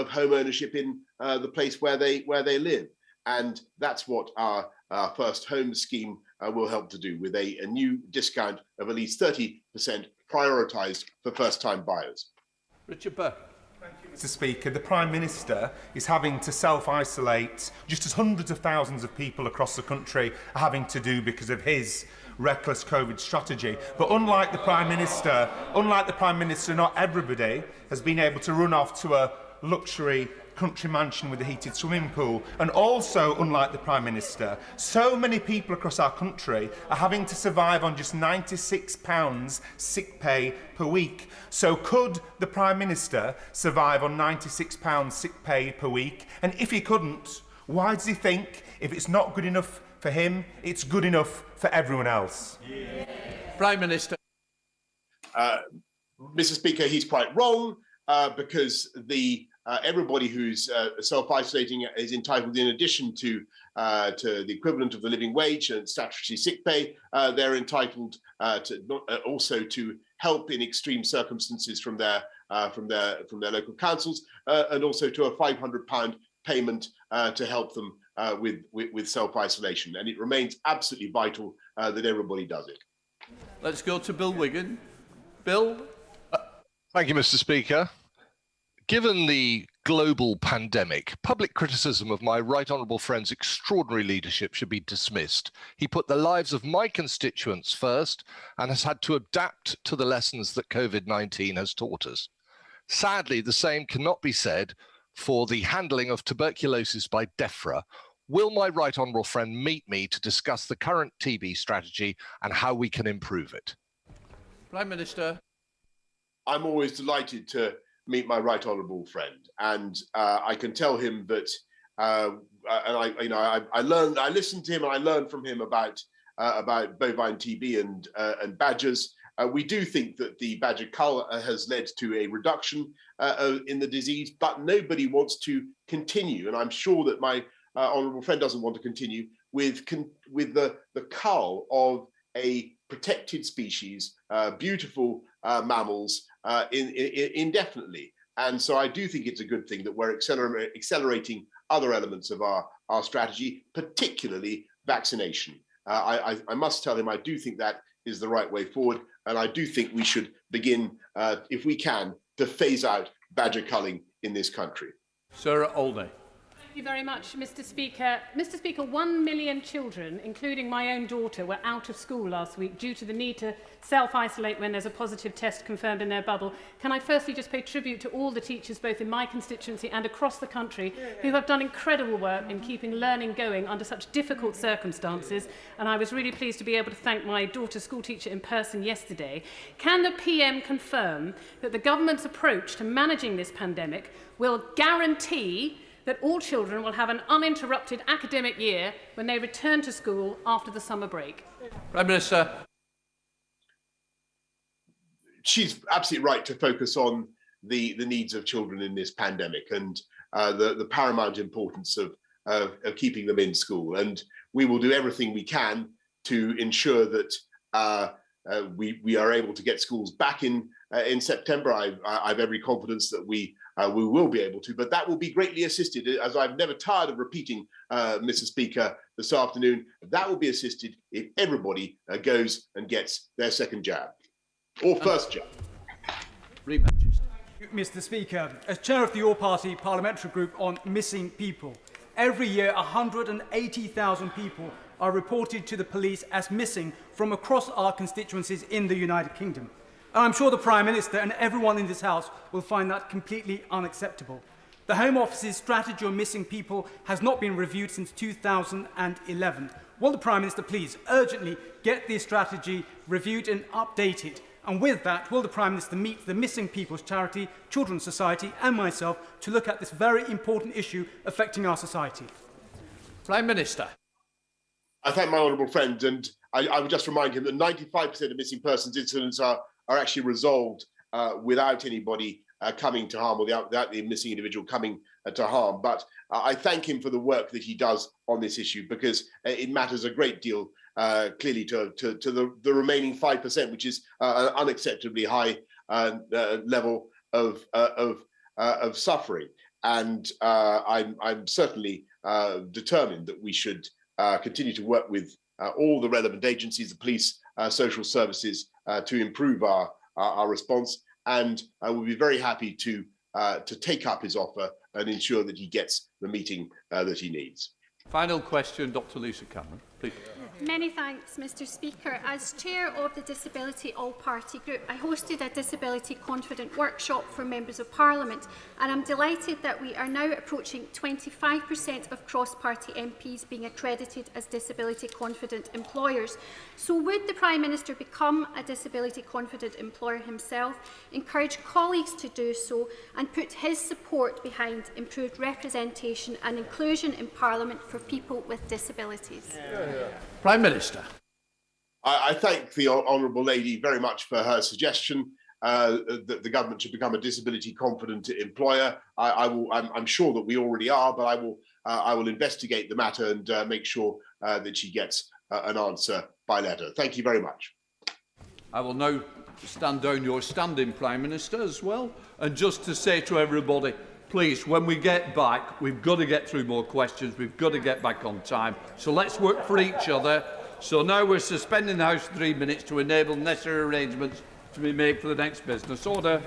home ownership in the place where they live, and that's what our First Home scheme will help to do, with a new discount of at least 30% prioritised for first-time buyers. Richard Burke. Mr. Speaker, the Prime Minister is having to self-isolate just as hundreds of thousands of people across the country are having to do because of his reckless COVID strategy. But unlike the Prime Minister, not everybody has been able to run off to a luxury country mansion with a heated swimming pool. And also, unlike the Prime Minister, so many people across our country are having to survive on just £96 sick pay per week. So could the Prime Minister survive on £96 sick pay per week? And if he couldn't, why does he think if it's not good enough for him, it's good enough for everyone else? Yeah. Prime Minister. Mr. Speaker, he's quite wrong because everybody who's self-isolating is entitled, in addition to the equivalent of the living wage and statutory sick pay, they're entitled also to help in extreme circumstances from their local councils, and also to a £500 payment to help them with self-isolation. And it remains absolutely vital that everybody does it. Let's go to Bill Wigan. Bill? Thank you, Mr. Speaker. Given the global pandemic, public criticism of my right honourable friend's extraordinary leadership should be dismissed. He put the lives of my constituents first and has had to adapt to the lessons that COVID-19 has taught us. Sadly, the same cannot be said for the handling of tuberculosis by DEFRA. Will my right honourable friend meet me to discuss the current TB strategy and how we can improve it? Prime Minister. I'm always delighted to meet my right honourable friend, and I can tell him that, I listened to him and I learned from him about bovine TB and badgers. We do think that the badger cull has led to a reduction in the disease, but nobody wants to continue, and I'm sure that my honourable friend doesn't want to continue with the cull of a protected species, beautiful mammals, indefinitely. And so I do think it's a good thing that we're accelerating other elements of our strategy, particularly vaccination. I must tell him I do think that is the right way forward, and I do think we should begin, if we can, to phase out badger culling in this country. Sarah Olney. Thank you very much, Mr. Speaker. Mr. Speaker, 1 million children, including my own daughter, were out of school last week due to the need to self-isolate when there's a positive test confirmed in their bubble. Can I firstly just pay tribute to all the teachers, both in my constituency and across the country, who have done incredible work in keeping learning going under such difficult circumstances. And I was really pleased to be able to thank my daughter's school teacher in person yesterday. Can the PM confirm that the government's approach to managing this pandemic will guarantee that all children will have an uninterrupted academic year when they return to school after the summer break? Prime Minister. She's absolutely right to focus on the needs of children in this pandemic and the paramount importance of keeping them in school. And we will do everything we can to ensure that we are able to get schools back in September. I've every confidence that we will be able to, but that will be greatly assisted, as I've never tired of repeating, Mr. Speaker, this afternoon. That will be assisted if everybody goes and gets their second jab or first jab. Mr. Speaker, as chair of the All-Party Parliamentary Group on Missing People, every year 180,000 people are reported to the police as missing from across our constituencies in the United Kingdom. And I'm sure the Prime Minister and everyone in this House will find that completely unacceptable. The Home Office's strategy on missing people has not been reviewed since 2011. Will the Prime Minister please urgently get this strategy reviewed and updated? And with that, will the Prime Minister meet the Missing People's Charity, Children's Society and myself to look at this very important issue affecting our society? Prime Minister. I thank my honourable friend, and I would just remind him that 95% of missing persons incidents are actually resolved without anybody coming to harm, or without the missing individual coming to harm. But I thank him for the work that he does on this issue, because it matters a great deal, clearly, to the remaining 5%, which is an unacceptably high level of suffering. And I'm certainly determined that we should continue to work with all the relevant agencies, the police, social services, to improve our response. And I will be very happy to to take up his offer and ensure that he gets the meeting that he needs. Final question, Dr. Lisa Cameron, please. Many thanks, Mr. Speaker. As chair of the Disability All-Party Group, I hosted a Disability Confident workshop for members of Parliament, and I'm delighted that we are now approaching 25% of cross-party MPs being accredited as Disability Confident employers. So would the Prime Minister become a Disability Confident employer himself, encourage colleagues to do so, and put his support behind improved representation and inclusion in Parliament for people with disabilities? Prime Minister. I thank the Honourable Lady very much for her suggestion that the government should become a disability confident employer. I'm sure that we already are, but I will investigate the matter and make sure that she gets an answer by letter. Thank you very much. I will now stand down your standing Prime Minister as well, and just to say to everybody, please, when we get back, we've got to get through more questions. We've got to get back on time. So let's work for each other. So now we're suspending the House for 3 minutes to enable necessary arrangements to be made for the next business order.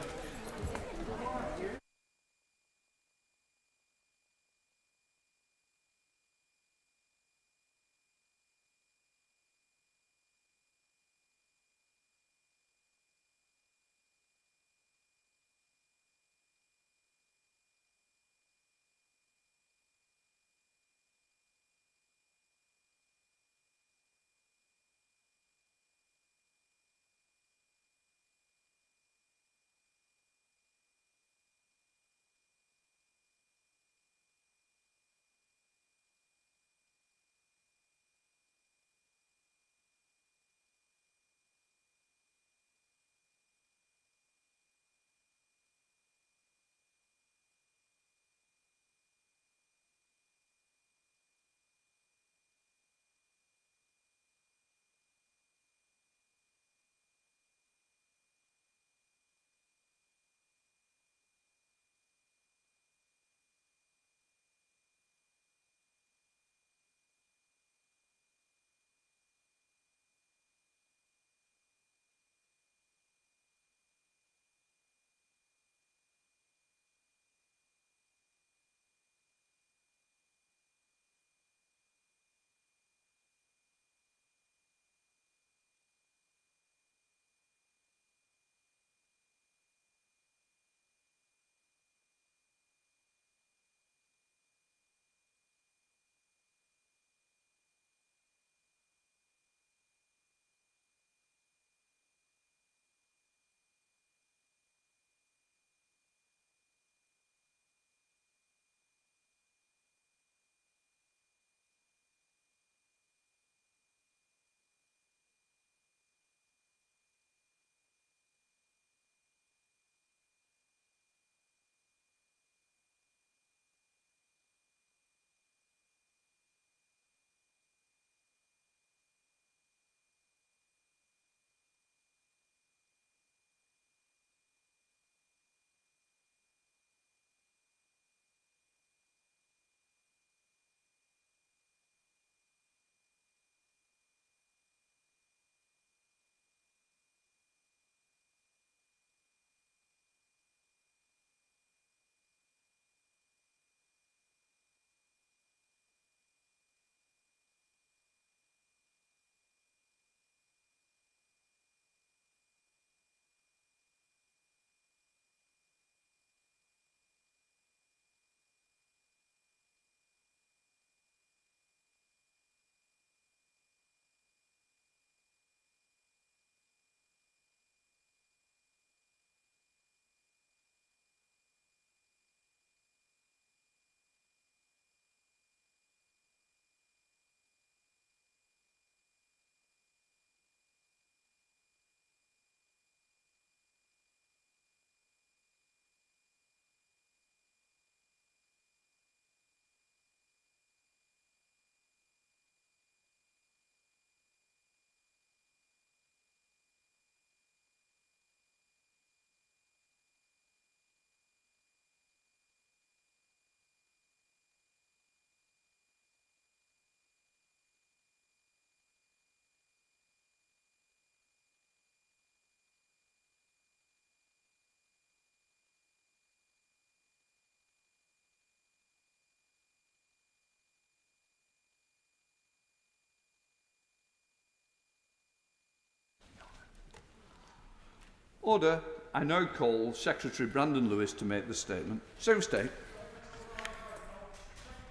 Order. I now call Secretary Brandon Lewis to make the statement. Secretary.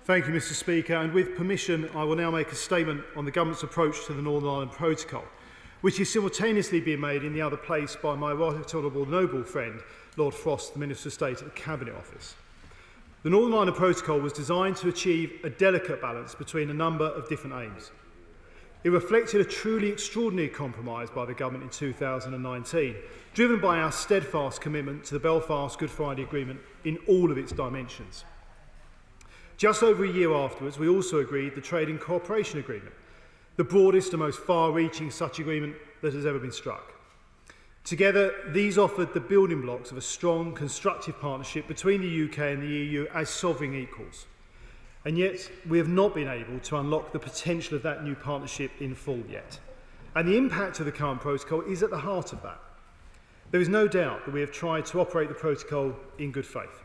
Thank you, Mr. Speaker. And with permission, I will now make a statement on the Government's approach to the Northern Ireland Protocol, which is simultaneously being made in the other place by my Right Honourable noble friend, Lord Frost, the Minister of State at the Cabinet Office. The Northern Ireland Protocol was designed to achieve a delicate balance between a number of different aims. It reflected a truly extraordinary compromise by the Government in 2019, driven by our steadfast commitment to the Belfast Good Friday Agreement in all of its dimensions. Just over a year afterwards, we also agreed the Trade and Cooperation Agreement, the broadest and most far-reaching such agreement that has ever been struck. Together, these offered the building blocks of a strong, constructive partnership between the UK and the EU as sovereign equals. And yet, we have not been able to unlock the potential of that new partnership in full yet. And the impact of the current protocol is at the heart of that. There is no doubt that we have tried to operate the protocol in good faith.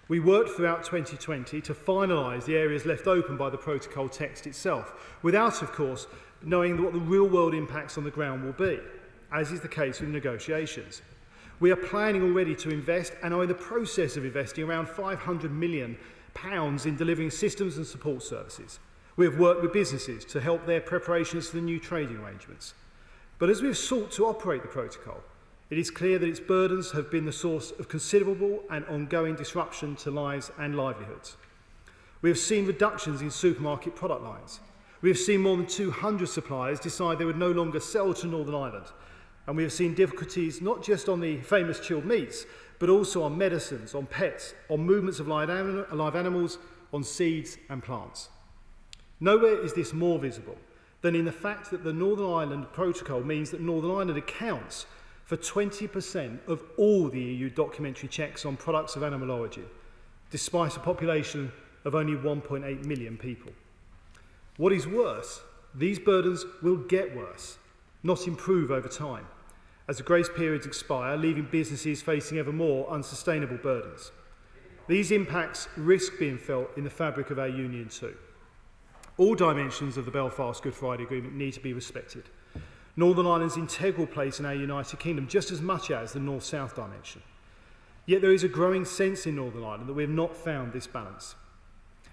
We worked throughout 2020 to finalise the areas left open by the protocol text itself, without, of course, knowing what the real-world impacts on the ground will be, as is the case with negotiations. We are planning already to invest and are in the process of investing around £500 million in delivering systems and support services. We have worked with businesses to help their preparations for the new trading arrangements. But as we have sought to operate the protocol, it is clear that its burdens have been the source of considerable and ongoing disruption to lives and livelihoods. We have seen reductions in supermarket product lines. We have seen more than 200 suppliers decide they would no longer sell to Northern Ireland. And we have seen difficulties not just on the famous chilled meats, but also on medicines, on pets, on movements of live animals, on seeds and plants. Nowhere is this more visible than in the fact that the Northern Ireland Protocol means that Northern Ireland accounts for 20% of all the EU documentary checks on products of animal origin, despite a population of only 1.8 million people. What is worse, these burdens will get worse, not improve over time, as the grace periods expire, leaving businesses facing ever more unsustainable burdens. These impacts risk being felt in the fabric of our union too. All dimensions of the Belfast Good Friday Agreement need to be respected. Northern Ireland's integral place in our United Kingdom just as much as the North-South dimension. Yet there is a growing sense in Northern Ireland that we have not found this balance.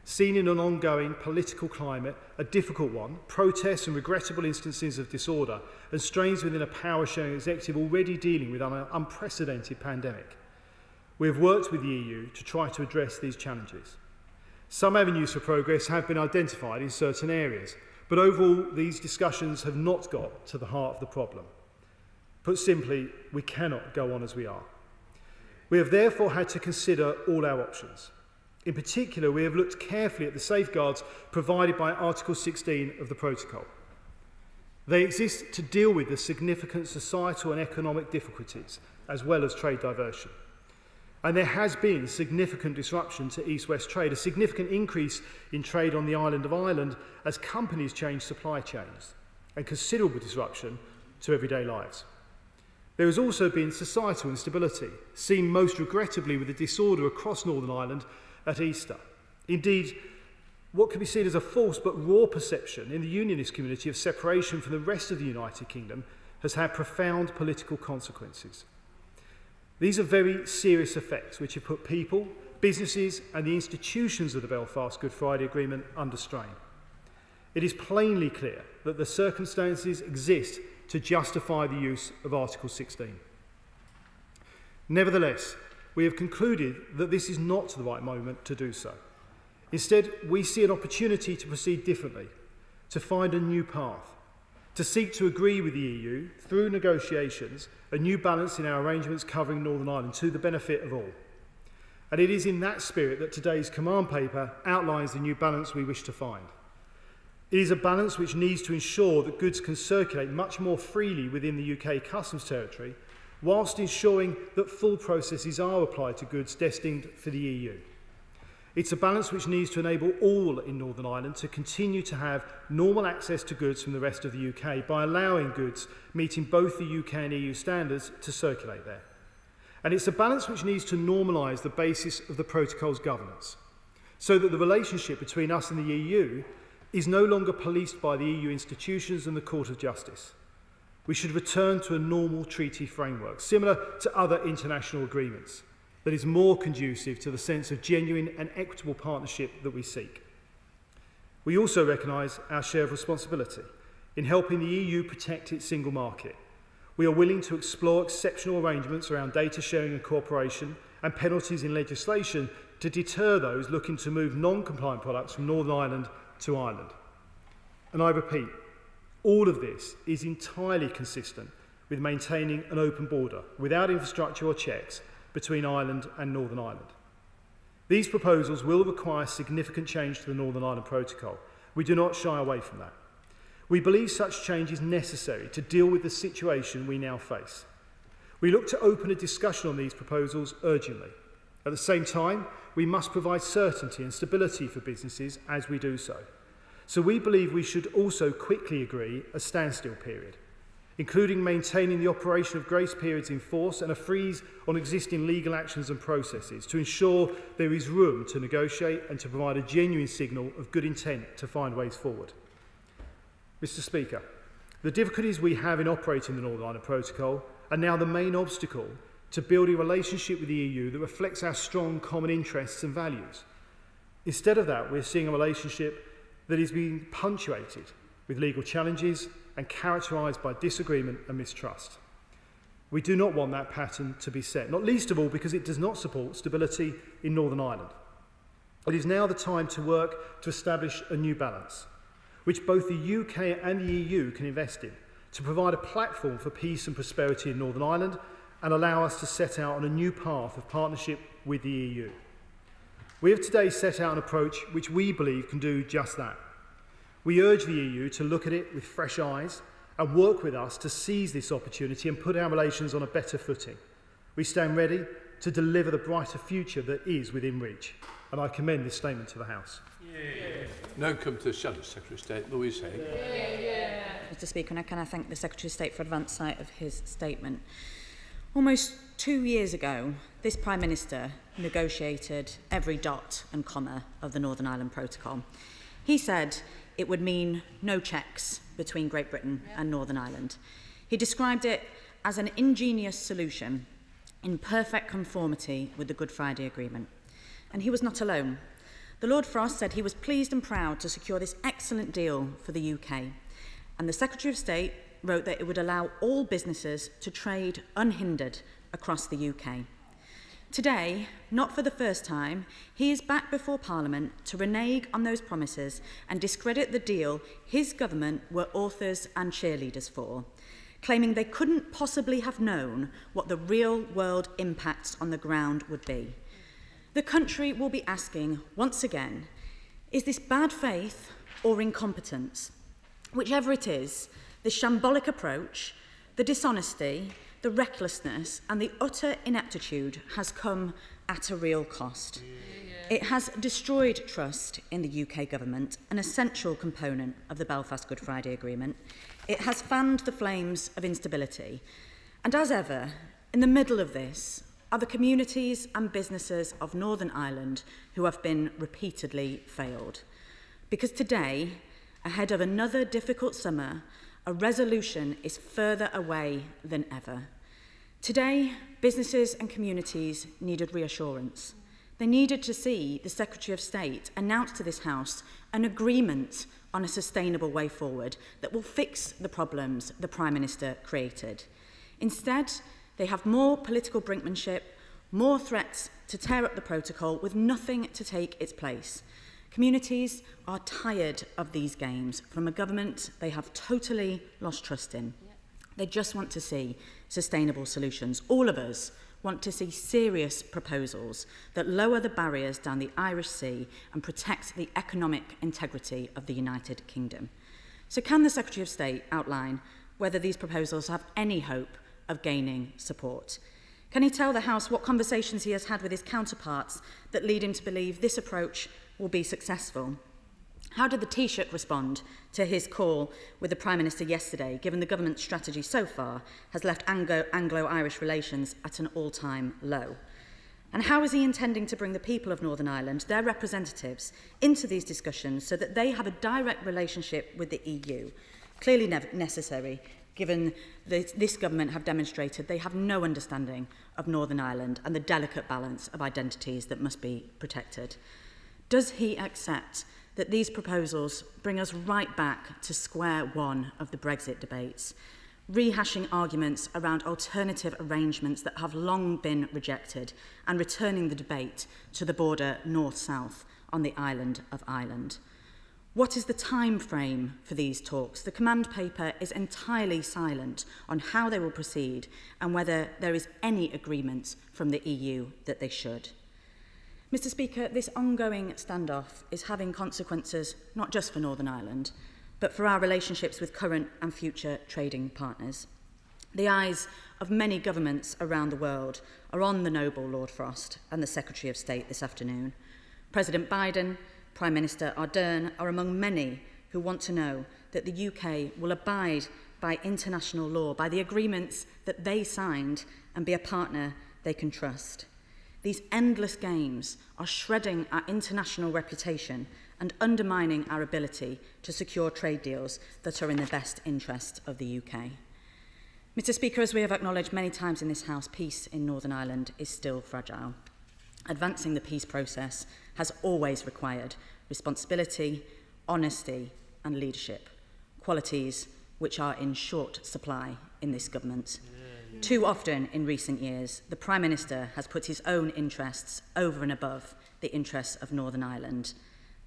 Seen in an ongoing political climate, a difficult one, protests and regrettable instances of disorder, and strains within a power-sharing executive already dealing with an unprecedented pandemic. We have worked with the EU to try to address these challenges. Some avenues for progress have been identified in certain areas, but overall these discussions have not got to the heart of the problem. Put simply, we cannot go on as we are. We have therefore had to consider all our options. In particular, we have looked carefully at the safeguards provided by Article 16 of the Protocol. They exist to deal with the significant societal and economic difficulties, as well as trade diversion. And there has been significant disruption to east-west trade, a significant increase in trade on the island of Ireland as companies change supply chains, and considerable disruption to everyday lives. There has also been societal instability, seen most regrettably with the disorder across Northern Ireland at Easter. Indeed, what can be seen as a false but raw perception in the unionist community of separation from the rest of the United Kingdom has had profound political consequences. These are very serious effects which have put people, businesses and the institutions of the Belfast Good Friday Agreement under strain. It is plainly clear that the circumstances exist to justify the use of Article 16. Nevertheless, we have concluded that this is not the right moment to do so. Instead, we see an opportunity to proceed differently, to find a new path, to seek to agree with the EU, through negotiations, a new balance in our arrangements covering Northern Ireland to the benefit of all. And it is in that spirit that today's command paper outlines the new balance we wish to find. It is a balance which needs to ensure that goods can circulate much more freely within the UK customs territory, whilst ensuring that full processes are applied to goods destined for the EU. It's a balance which needs to enable all in Northern Ireland to continue to have normal access to goods from the rest of the UK by allowing goods meeting both the UK and EU standards to circulate there. And it's a balance which needs to normalise the basis of the protocol's governance, so that the relationship between us and the EU is no longer policed by the EU institutions and the Court of Justice, We should return to a normal treaty framework, similar to other international agreements, that is more conducive to the sense of genuine and equitable partnership that we seek. We also recognise our share of responsibility in helping the EU protect its single market. We are willing to explore exceptional arrangements around data sharing and cooperation and penalties in legislation to deter those looking to move non-compliant products from Northern Ireland to Ireland. And I repeat, all of this is entirely consistent with maintaining an open border without infrastructure or checks between Ireland and Northern Ireland. These proposals will require significant change to the Northern Ireland Protocol. We do not shy away from that. We believe such change is necessary to deal with the situation we now face. We look to open a discussion on these proposals urgently. At the same time, we must provide certainty and stability for businesses as we do so. So we believe we should also quickly agree a standstill period, including maintaining the operation of grace periods in force and a freeze on existing legal actions and processes to ensure there is room to negotiate and to provide a genuine signal of good intent to find ways forward. Mr. Speaker, the difficulties we have in operating the Northern Ireland Protocol are now the main obstacle to building a relationship with the EU that reflects our strong common interests and values. Instead of that, we're seeing a relationship that is being punctuated with legal challenges and characterised by disagreement and mistrust. We do not want that pattern to be set, not least of all because it does not support stability in Northern Ireland. It is now the time to work to establish a new balance, which both the UK and the EU can invest in, to provide a platform for peace and prosperity in Northern Ireland and allow us to set out on a new path of partnership with the EU. We have today set out an approach which we believe can do just that. We urge the EU to look at it with fresh eyes and work with us to seize this opportunity and put our relations on a better footing. We stand ready to deliver the brighter future that is within reach. And I commend this statement to the House. Now come to Shadow Secretary of State, Louise Hay. Mr. Speaker, and can I thank the Secretary of State for advance sight of his statement. Almost 2 years ago, this Prime Minister negotiated every dot and comma of the Northern Ireland Protocol. He said it would mean no checks between Great Britain and Northern Ireland. He described it as an ingenious solution in perfect conformity with the Good Friday Agreement. And he was not alone. The Lord Frost said he was pleased and proud to secure this excellent deal for the UK. And the Secretary of State wrote that it would allow all businesses to trade unhindered across the UK. Today, not for the first time, he is back before Parliament to renege on those promises and discredit the deal his government were authors and cheerleaders for, claiming they couldn't possibly have known what the real-world impacts on the ground would be. The country will be asking, once again, is this bad faith or incompetence? Whichever it is, the shambolic approach, the dishonesty, the recklessness and the utter ineptitude has come at a real cost. It has destroyed trust in the UK government, an essential component of the Belfast Good Friday Agreement. It has fanned the flames of instability. And as ever, in the middle of this are the communities and businesses of Northern Ireland who have been repeatedly failed. Because today, ahead of another difficult summer, a resolution is further away than ever. Today, businesses and communities needed reassurance. They needed to see the Secretary of State announce to this House an agreement on a sustainable way forward that will fix the problems the Prime Minister created. Instead, they have more political brinkmanship, more threats to tear up the protocol with nothing to take its place. Communities are tired of these games from a government they have totally lost trust in. They just want to see sustainable solutions. All of us want to see serious proposals that lower the barriers down the Irish Sea and protect the economic integrity of the United Kingdom. So can the Secretary of State outline whether these proposals have any hope of gaining support? Can he tell the House what conversations he has had with his counterparts that lead him to believe this approach will be successful? How did the Taoiseach respond to his call with the Prime Minister yesterday, given the government's strategy so far has left Anglo-Irish relations at an all-time low? And how is he intending to bring the people of Northern Ireland, their representatives, into these discussions so that they have a direct relationship with the EU, clearly necessary given that this government have demonstrated they have no understanding of Northern Ireland and the delicate balance of identities that must be protected. Does he accept that these proposals bring us right back to square one of the Brexit debates, rehashing arguments around alternative arrangements that have long been rejected and returning the debate to the border north-south on the island of Ireland? What is the time frame for these talks? The command paper is entirely silent on how they will proceed and whether there is any agreement from the EU that they should. Mr. Speaker, this ongoing standoff is having consequences not just for Northern Ireland, but for our relationships with current and future trading partners. The eyes of many governments around the world are on the noble Lord Frost and the Secretary of State this afternoon. President Biden, Prime Minister Ardern are among many who want to know that the UK will abide by international law, by the agreements that they signed, and be a partner they can trust. These endless games are shredding our international reputation and undermining our ability to secure trade deals that are in the best interest of the UK. Mr. Speaker, as we have acknowledged many times in this House, peace in Northern Ireland is still fragile. Advancing the peace process has always required responsibility, honesty and leadership, qualities which are in short supply in this government. Too often in recent years, the Prime Minister has put his own interests over and above the interests of Northern Ireland.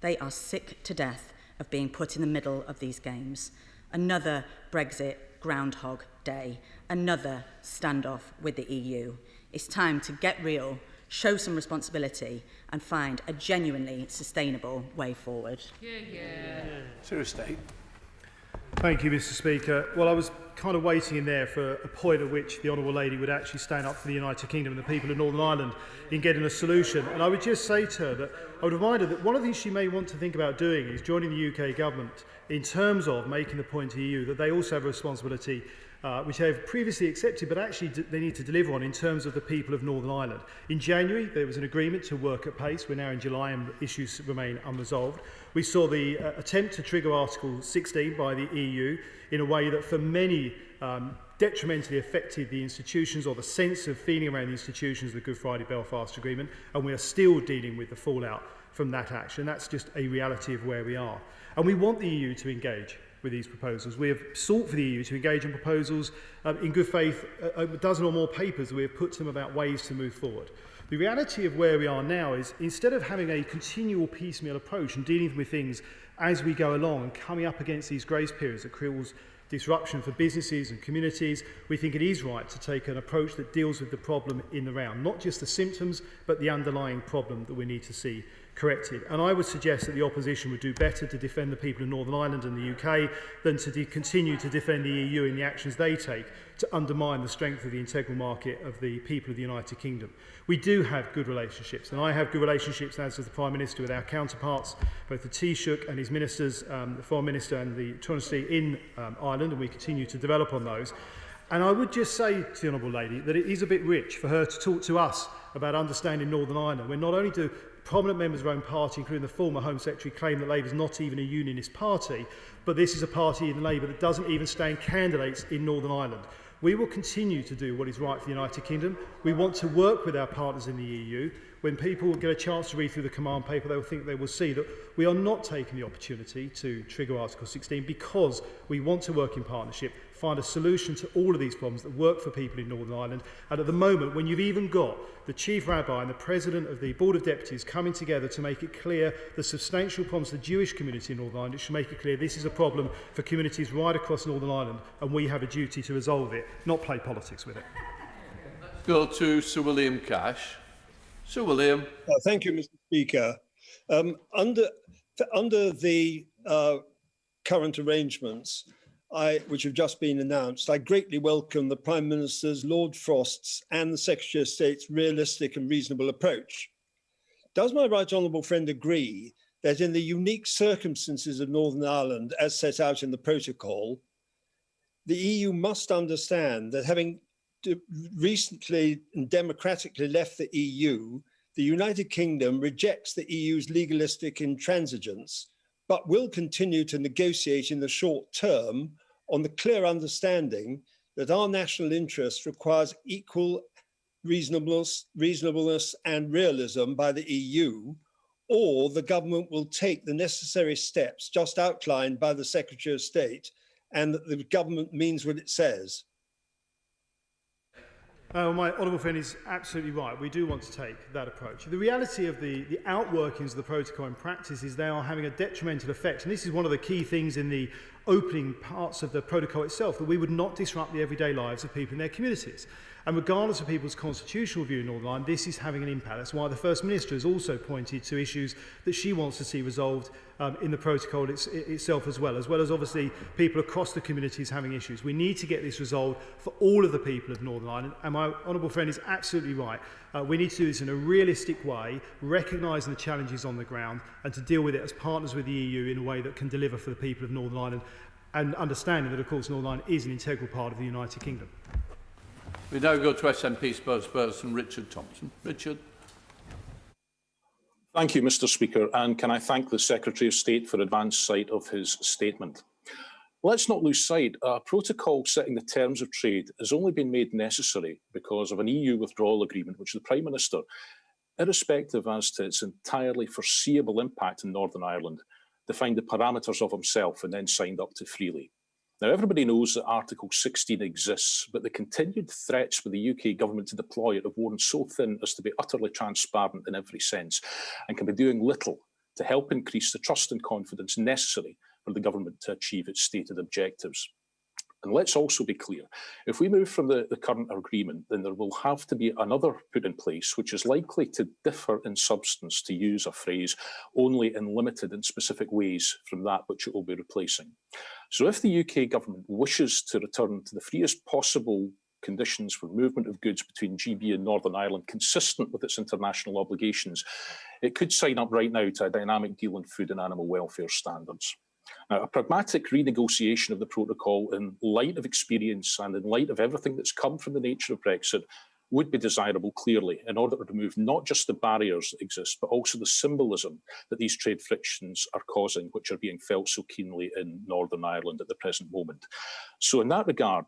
They are sick to death of being put in the middle of these games. Another Brexit Groundhog Day, another standoff with the EU. It's time to get real, show some responsibility and find a genuinely sustainable way forward. Secretary of State. Thank you, Mr. Speaker. Well, I was kind of waiting in there for a point at which the Honourable Lady would actually stand up for the United Kingdom and the people of Northern Ireland in getting a solution. And I would just say to her that I would remind her that one of the things she may want to think about doing is joining the UK government in terms of making the point to the EU that they also have a responsibility which they have previously accepted, but actually they need to deliver on in terms of the people of Northern Ireland. In January, there was an agreement to work at pace. We're now in July and issues remain unresolved. We saw the attempt to trigger Article 16 by the EU in a way that for many detrimentally affected the institutions or the sense of feeling around the institutions of the Good Friday Belfast Agreement, and we are still dealing with the fallout from that action. That's just a reality of where we are. And we want the EU to engage with these proposals. We have sought for the EU to engage in proposals in good faith, a dozen or more papers that we have put to them about ways to move forward. The reality of where we are now is instead of having a continual piecemeal approach and dealing with things as we go along and coming up against these grace periods that cause disruption for businesses and communities, we think it is right to take an approach that deals with the problem in the round, not just the symptoms, but the underlying problem that we need to see corrected. And I would suggest that the opposition would do better to defend the people of Northern Ireland and the UK than to continue to defend the EU in the actions they take to undermine the strength of the integral market of the people of the United Kingdom. We do have good relationships, and I have good relationships, as does the Prime Minister, with our counterparts, both the Taoiseach and his ministers, the Foreign Minister and the Trustee in Ireland, and we continue to develop on those. And I would just say to the Honourable Lady that it is a bit rich for her to talk to us about understanding Northern Ireland, when not only do prominent members of her own party, including the former Home Secretary, claim that Labour is not even a unionist party, but this is a party in Labour that doesn't even stand candidates in Northern Ireland. We will continue to do what is right for the United Kingdom. We want to work with our partners in the EU. When people get a chance to read through the command paper, they will see that we are not taking the opportunity to trigger Article 16 because we want to work in partnership, find a solution to all of these problems that work for people in Northern Ireland. And at the moment, when you've even got the Chief Rabbi and the President of the Board of Deputies coming together to make it clear the substantial problems of the Jewish community in Northern Ireland, it should make it clear this is a problem for communities right across Northern Ireland, and we have a duty to resolve it, not play politics with it. Let's go to Sir William Cash. Sir William. Thank you, Mr. Speaker. Under the current arrangements, which have just been announced, I greatly welcome the Prime Minister's, Lord Frost's and the Secretary of State's realistic and reasonable approach. Does my right honourable friend agree that in the unique circumstances of Northern Ireland, as set out in the protocol, the EU must understand that having recently and democratically left the EU, the United Kingdom rejects the EU's legalistic intransigence, but will continue to negotiate in the short term on the clear understanding that our national interest requires equal reasonableness and realism by the EU, or the government will take the necessary steps just outlined by the Secretary of State, and that the government means what it says. My honourable friend is absolutely right. We do want to take that approach. The reality of the outworkings of the protocol in practice is they are having a detrimental effect. And this is one of the key things in the opening parts of the protocol itself, that we would not disrupt the everyday lives of people in their communities. And regardless of people's constitutional view in Northern Ireland, this is having an impact. That's why the First Minister has also pointed to issues that she wants to see resolved in the protocol itself as well as obviously people across the communities having issues. We need to get this resolved for all of the people of Northern Ireland, and my honourable friend is absolutely right. We need to do this in a realistic way, recognising the challenges on the ground, and to deal with it as partners with the EU in a way that can deliver for the people of Northern Ireland, and understanding that, of course, Northern Ireland is an integral part of the United Kingdom. We now go to SNP spokesperson Richard Thompson. Richard. Thank you, Mr. Speaker, and can I thank the Secretary of State for advance sight of his statement. Let's not lose sight. A protocol setting the terms of trade has only been made necessary because of an EU withdrawal agreement, which the Prime Minister, irrespective as to its entirely foreseeable impact in Northern Ireland, defined the parameters of himself and then signed up to freely. Now, everybody knows that Article 16 exists, but the continued threats for the UK government to deploy it have worn so thin as to be utterly transparent in every sense, and can be doing little to help increase the trust and confidence necessary for the government to achieve its stated objectives. And let's also be clear, if we move from the current agreement, then there will have to be another put in place, which is likely to differ in substance, to use a phrase, only in limited and specific ways from that which it will be replacing. So if the UK government wishes to return to the freest possible conditions for movement of goods between GB and Northern Ireland, consistent with its international obligations, it could sign up right now to a dynamic deal on food and animal welfare standards. Now, a pragmatic renegotiation of the protocol in light of experience and in light of everything that's come from the nature of Brexit would be desirable, clearly, in order to remove not just the barriers that exist, but also the symbolism that these trade frictions are causing, which are being felt so keenly in Northern Ireland at the present moment. So in that regard,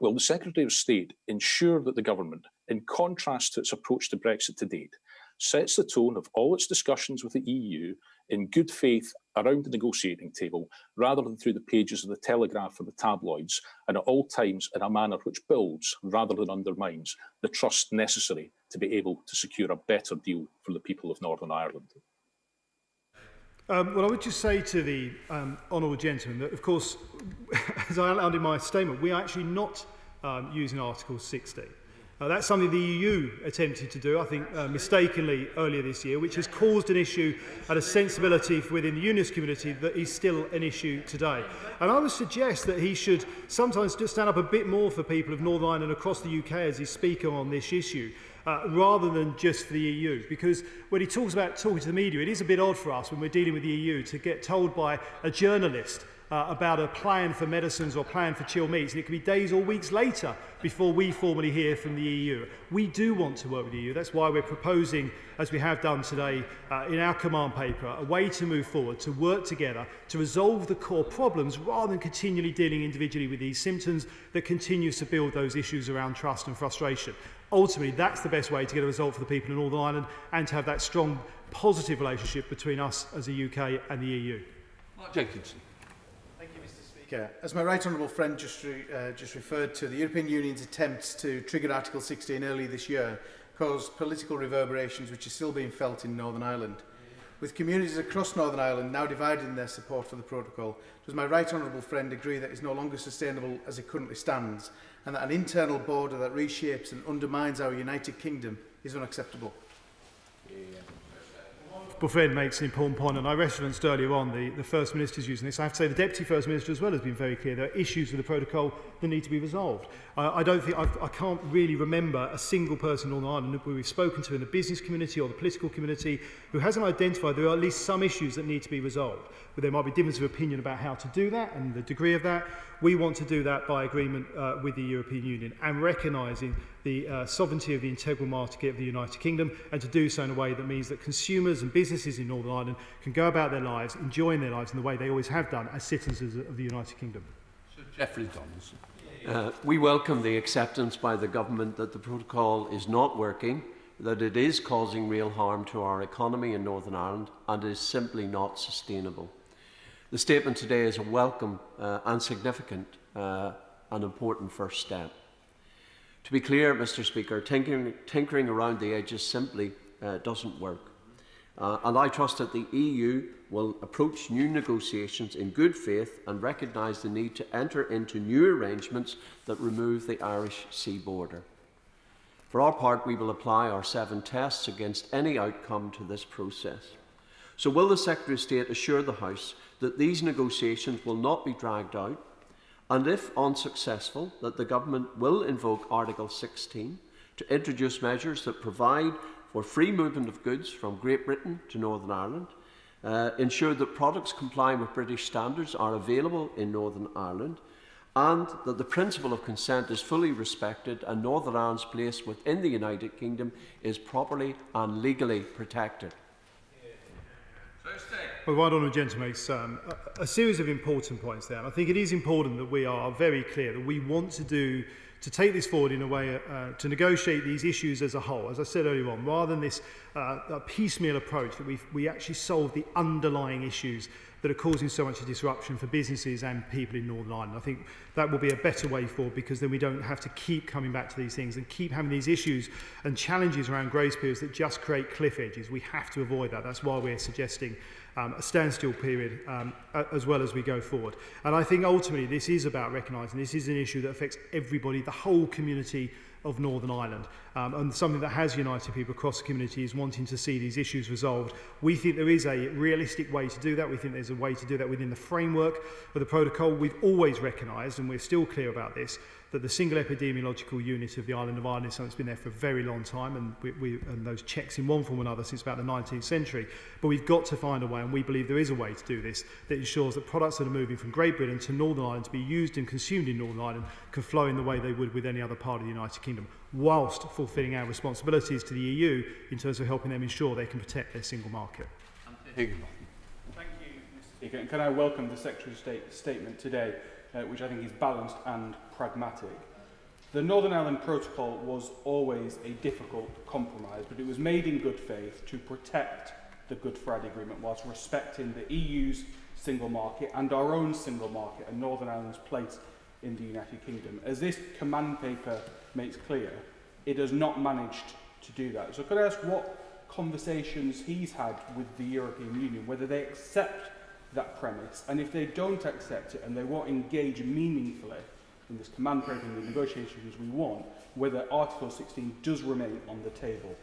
will the Secretary of State ensure that the government, in contrast to its approach to Brexit to date, sets the tone of all its discussions with the EU in good faith around the negotiating table, rather than through the pages of the Telegraph or the tabloids, and at all times in a manner which builds, rather than undermines, the trust necessary to be able to secure a better deal for the people of Northern Ireland? Well, I would just say to the honourable gentleman that, of course, as I outlined in my statement, we are actually not using Article 60. That's something the EU attempted to do, I think, mistakenly earlier this year, which has caused an issue and a sensibility within the unionist community that is still an issue today. And I would suggest that he should sometimes just stand up a bit more for people of Northern Ireland across the UK as his speaker on this issue, rather than just for the EU. Because when he talks about talking to the media, it is a bit odd for us when we're dealing with the EU to get told by a journalist about a plan for medicines or plan for chilled meats, and it could be days or weeks later before we formally hear from the EU. We do want to work with the EU. That's why we're proposing, as we have done today in our command paper, a way to move forward, to work together, to resolve the core problems, rather than continually dealing individually with these symptoms that continues to build those issues around trust and frustration. Ultimately, that's the best way to get a result for the people of Northern Ireland, and to have that strong, positive relationship between us as the UK and the EU. Mark Jenkinson. As my right honourable friend just referred to, the European Union's attempts to trigger Article 16 early this year caused political reverberations which are still being felt in Northern Ireland. With communities across Northern Ireland now divided in their support for the protocol, does my right honourable friend agree that it is no longer sustainable as it currently stands, and that an internal border that reshapes and undermines our United Kingdom is unacceptable? Friend makes an important point, and I referenced earlier on the First Minister's using this. I have to say the Deputy First Minister as well has been very clear. There are issues with the protocol that need to be resolved. I can't really remember a single person in Northern Ireland who we've spoken to in the business community or the political community who hasn't identified there are at least some issues that need to be resolved. But there might be differences of opinion about how to do that and the degree of that. We want to do that by agreement with the European Union, and recognising the sovereignty of the integral market of the United Kingdom, and to do so in a way that means that consumers and businesses in Northern Ireland can go about their lives, enjoying their lives in the way they always have done as citizens of the United Kingdom. Sir Jeffrey Donaldson. We welcome the acceptance by the government that the protocol is not working, that it is causing real harm to our economy in Northern Ireland and is simply not sustainable. The statement today is a welcome and significant and important first step. To be clear, Mr. Speaker, tinkering around the edges simply doesn't work. And I trust that the EU will approach new negotiations in good faith and recognise the need to enter into new arrangements that remove the Irish sea border. For our part, we will apply our 7 tests against any outcome to this process. So will the Secretary of State assure the House that these negotiations will not be dragged out, and if unsuccessful, that the Government will invoke Article 16 to introduce measures that provide for free movement of goods from Great Britain to Northern Ireland, ensure that products complying with British standards are available in Northern Ireland, and that the principle of consent is fully respected and Northern Ireland's place within the United Kingdom is properly and legally protected. Well, right honourable gentleman makes a series of important points there. And I think it is important that we are very clear that we want to take this forward in a way to negotiate these issues as a whole. As I said earlier on, rather than this piecemeal approach, that we actually solve the underlying issues that are causing so much disruption for businesses and people in Northern Ireland. I think that will be a better way forward, because then we don't have to keep coming back to these things and keep having these issues and challenges around grace periods that just create cliff edges. We have to avoid that. That's why we're suggesting a standstill period as well as we go forward. And I think ultimately this is about recognising this is an issue that affects everybody, the whole community of Northern Ireland, and something that has united people across the community is wanting to see these issues resolved. We think there is a realistic way to do that. We think there's a way to do that within the framework of the protocol. We've always recognised, and we're still clear about this, that the single epidemiological unit of the island of Ireland is something that's been there for a very long time, and those checks in one form or another since about the 19th century. But we've got to find a way, and we believe there is a way to do this, that ensures that products that are moving from Great Britain to Northern Ireland to be used and consumed in Northern Ireland can flow in the way they would with any other part of the United Kingdom, whilst fulfilling our responsibilities to the EU in terms of helping them ensure they can protect their single market. Thank you, Mr. Speaker. And can I welcome the Secretary of State's statement today, which I think is balanced and pragmatic. The Northern Ireland Protocol was always a difficult compromise, but it was made in good faith to protect the Good Friday Agreement whilst respecting the EU's single market and our own single market and Northern Ireland's place in the United Kingdom. As this command paper makes clear, it has not managed to do that. So could I ask what conversations he's had with the European Union, whether they accept that premise, and if they don't accept it and they won't engage meaningfully in this command paper and the negotiations we want, whether Article 16 does remain on the table?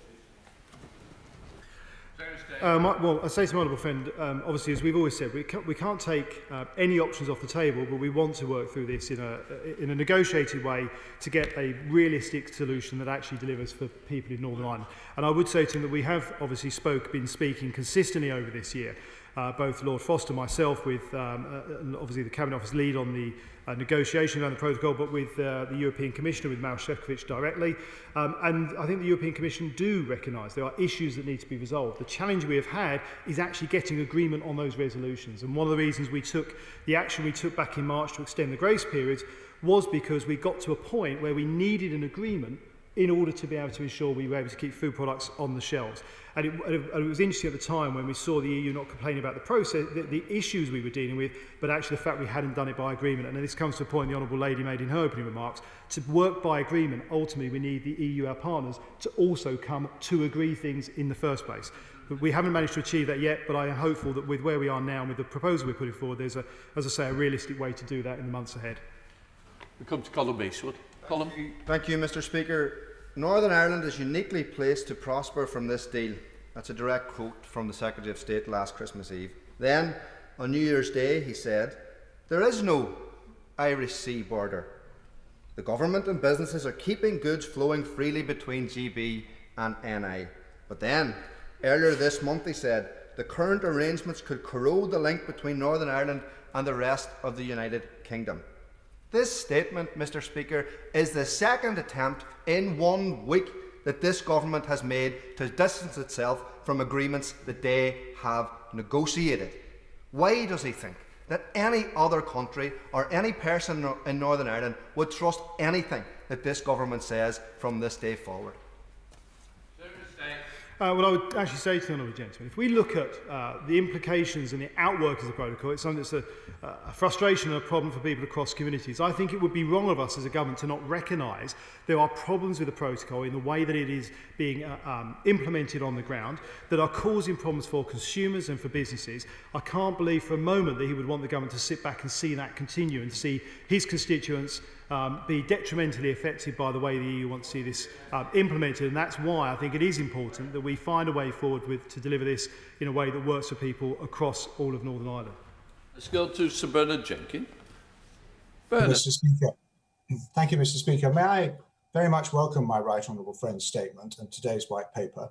Well, I say to my honourable friend, obviously, as we've always said, we can't take any options off the table, but we want to work through this in a negotiated way to get a realistic solution that actually delivers for people in Northern Ireland. And I would say to him that we have obviously been speaking consistently over this year, both Lord Foster and myself, with obviously the Cabinet Office lead on the negotiation around the protocol, but with the European Commissioner, with Maroš Šefčovič directly. And I think the European Commission do recognise there are issues that need to be resolved. The challenge we have had is actually getting agreement on those resolutions. And one of the reasons we took the action we took back in March to extend the grace periods was because we got to a point where we needed an agreement in order to be able to ensure we were able to keep food products on the shelves. And it was interesting at the time when we saw the EU not complaining about the process, the issues we were dealing with, but actually the fact we hadn't done it by agreement. And this comes to a point the Honourable Lady made in her opening remarks. To work by agreement, ultimately we need the EU, our partners, to also come to agree things in the first place. But we haven't managed to achieve that yet, but I am hopeful that with where we are now and with the proposal we're putting forward, there's, as I say, a realistic way to do that in the months ahead. We come to Colin Eastwood. Colin. Thank you, Mr. Speaker. Northern Ireland is uniquely placed to prosper from this deal. That's a direct quote from the Secretary of State last Christmas Eve. Then, on New Year's Day, he said, "There is no Irish sea border. The government and businesses are keeping goods flowing freely between GB and NI." But then, earlier this month, he said, the current arrangements could corrode the link between Northern Ireland and the rest of the United Kingdom. This statement, Mr. Speaker, is the second attempt in 1 week that this government has made to distance itself from agreements that they have negotiated. Why does he think that any other country or any person in Northern Ireland would trust anything that this government says from this day forward. Well, I would actually say to the Honourable Gentleman, if we look at the implications and the outworkings of the protocol, it's something that's a frustration and a problem for people across communities. I think it would be wrong of us as a government to not recognise there are problems with the protocol in the way that it is being implemented on the ground that are causing problems for consumers and for businesses. I can't believe for a moment that he would want the government to sit back and see that continue and see his constituents be detrimentally affected by the way the EU wants to see this implemented, and that's why I think it is important that we find a way forward to deliver this in a way that works for people across all of Northern Ireland. Let's go to Sir Bernard Jenkins. Mr. Speaker. Thank you, Mr. Speaker. May I very much welcome my right honourable friend's statement and today's white paper.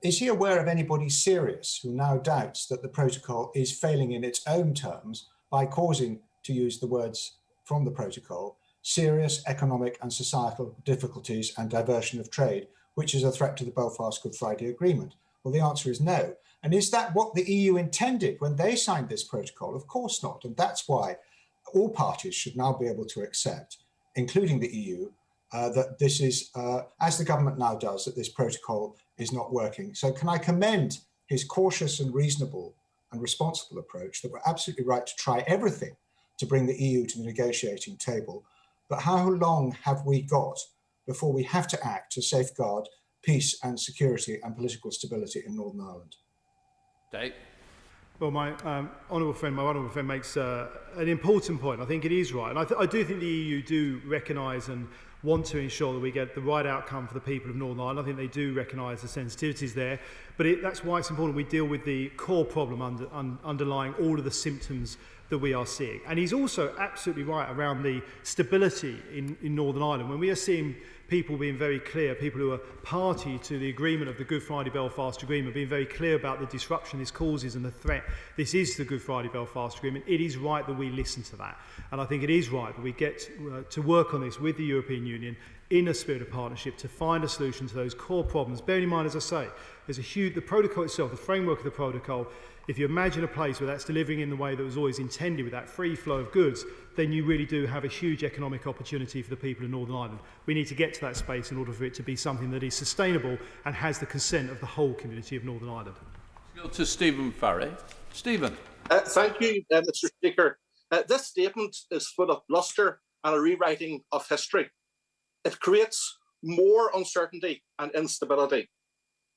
Is he aware of anybody serious who now doubts that the protocol is failing in its own terms by causing, to use the words from the protocol, serious economic and societal difficulties and diversion of trade, which is a threat to the Belfast Good Friday Agreement? Well, the answer is no. And is that what the EU intended when they signed this protocol? Of course not. And that's why all parties should now be able to accept, including the EU, that this is, as the government now does, that this protocol is not working. So can I commend his cautious and reasonable and responsible approach that we're absolutely right to try everything to bring the EU to the negotiating table. But how long have we got before we have to act to safeguard peace and security and political stability in Northern Ireland? Dave. Well, my honourable friend makes an important point. I think it is right. And I do think the EU do recognise and want to ensure that we get the right outcome for the people of Northern Ireland. I think they do recognise the sensitivities there. But that's why it's important we deal with the core problem underlying all of the symptoms that we are seeing. And he's also absolutely right around the stability in Northern Ireland. When we are seeing people being very clear, people who are party to the agreement of the Good Friday Belfast Agreement, being very clear about the disruption this causes and the threat this is to the Good Friday Belfast Agreement, it is right that we listen to that. And I think it is right that we get to work on this with the European Union in a spirit of partnership to find a solution to those core problems. Bearing in mind, as I say, there's the protocol itself, the framework of the protocol. If you imagine a place where that's delivering in the way that was always intended with that free flow of goods, then you really do have a huge economic opportunity for the people of Northern Ireland. We need to get to that space in order for it to be something that is sustainable and has the consent of the whole community of Northern Ireland. Let's go to Stephen Farry. Stephen. Thank you, Mr. Speaker. This statement is full of bluster and a rewriting of history. It creates more uncertainty and instability.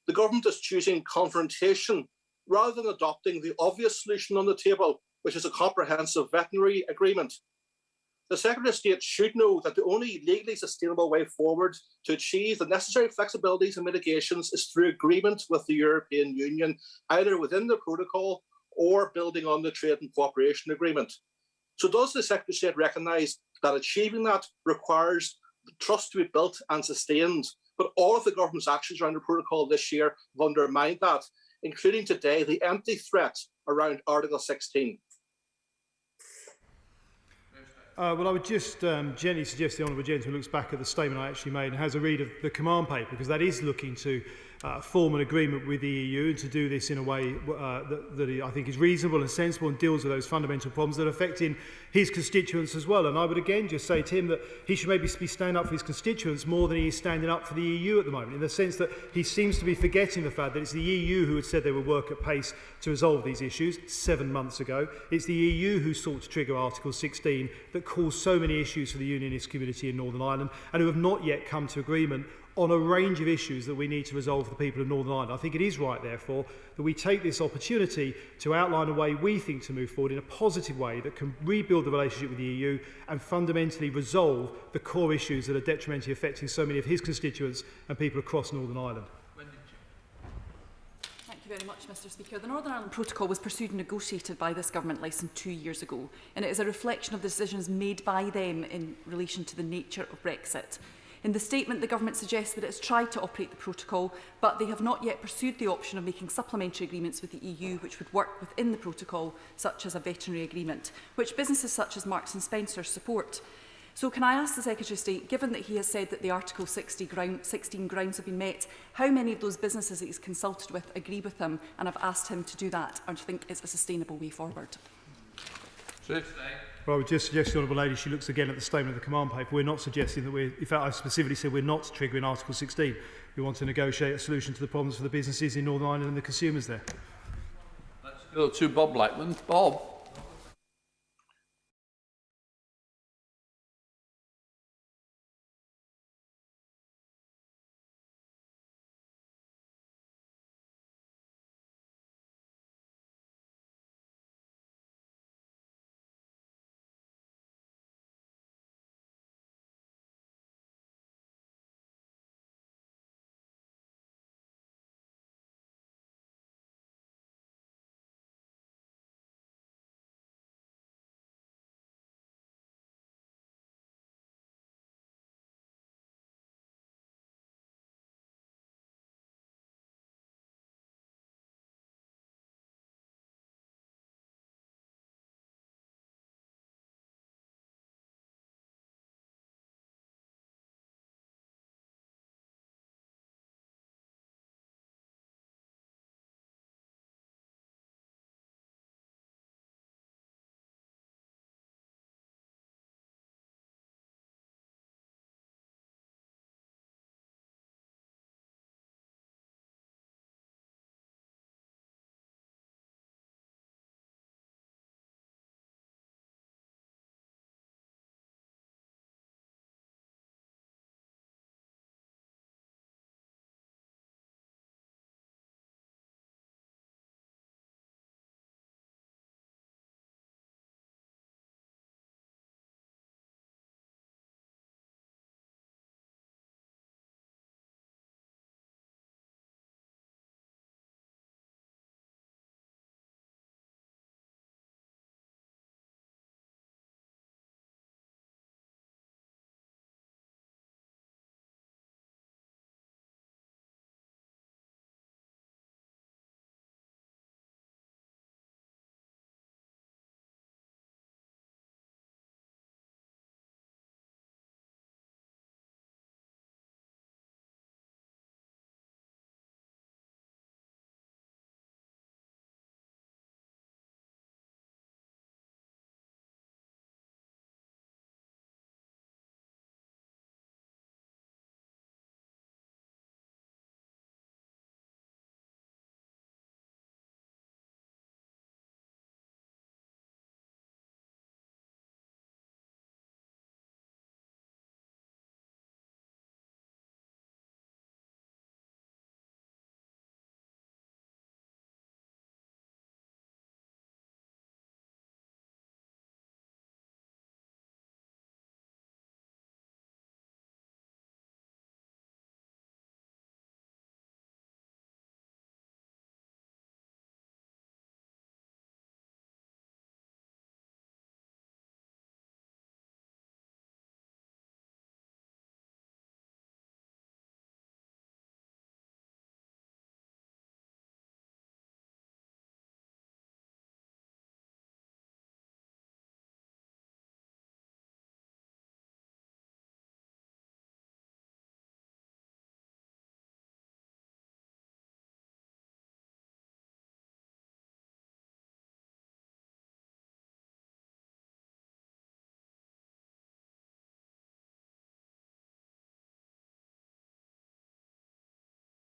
The government is choosing confrontation rather than adopting the obvious solution on the table, which is a comprehensive veterinary agreement. The Secretary of State should know that the only legally sustainable way forward to achieve the necessary flexibilities and mitigations is through agreement with the European Union, either within the protocol or building on the Trade and Cooperation Agreement. So does the Secretary of State recognise that achieving that requires the trust to be built and sustained? But all of the government's actions around the protocol this year have undermined that, including today the empty threat around Article 16. Well, I would just gently suggest the Honourable Gentleman looks back at the statement I actually made and has a read of the command paper, because that is looking to form an agreement with the EU and to do this in a way that I think is reasonable and sensible and deals with those fundamental problems that are affecting his constituents as well. And I would again just say to him that he should maybe be standing up for his constituents more than he is standing up for the EU at the moment, in the sense that he seems to be forgetting the fact that it's the EU who had said they would work at pace to resolve these issues 7 months ago. It's the EU who sought to trigger Article 16 that caused so many issues for the unionist community in Northern Ireland, and who have not yet come to agreement on a range of issues that we need to resolve for the people of Northern Ireland. I think it is right, therefore, that we take this opportunity to outline a way we think to move forward in a positive way that can rebuild the relationship with the EU and fundamentally resolve the core issues that are detrimentally affecting so many of his constituents and people across Northern Ireland. Thank you very much, Mr. Speaker. The Northern Ireland Protocol was pursued and negotiated by this government less than 2 years ago, and it is a reflection of the decisions made by them in relation to the nature of Brexit. In the statement, the government suggests that it has tried to operate the protocol, but they have not yet pursued the option of making supplementary agreements with the EU which would work within the protocol, such as a veterinary agreement, which businesses such as Marks & Spencer support. So can I ask the Secretary of State, given that he has said that the Article 16 grounds have been met, how many of those businesses that he's consulted with agree with him and have asked him to do that, and think it's a sustainable way forward? Well, I would just suggest, the Honourable Lady, she looks again at the statement of the command paper. We're not suggesting that we're, in fact, I specifically said we're not triggering Article 16. We want to negotiate a solution to the problems for the businesses in Northern Ireland and the consumers there. Let's go to Bob Blackman. Bob.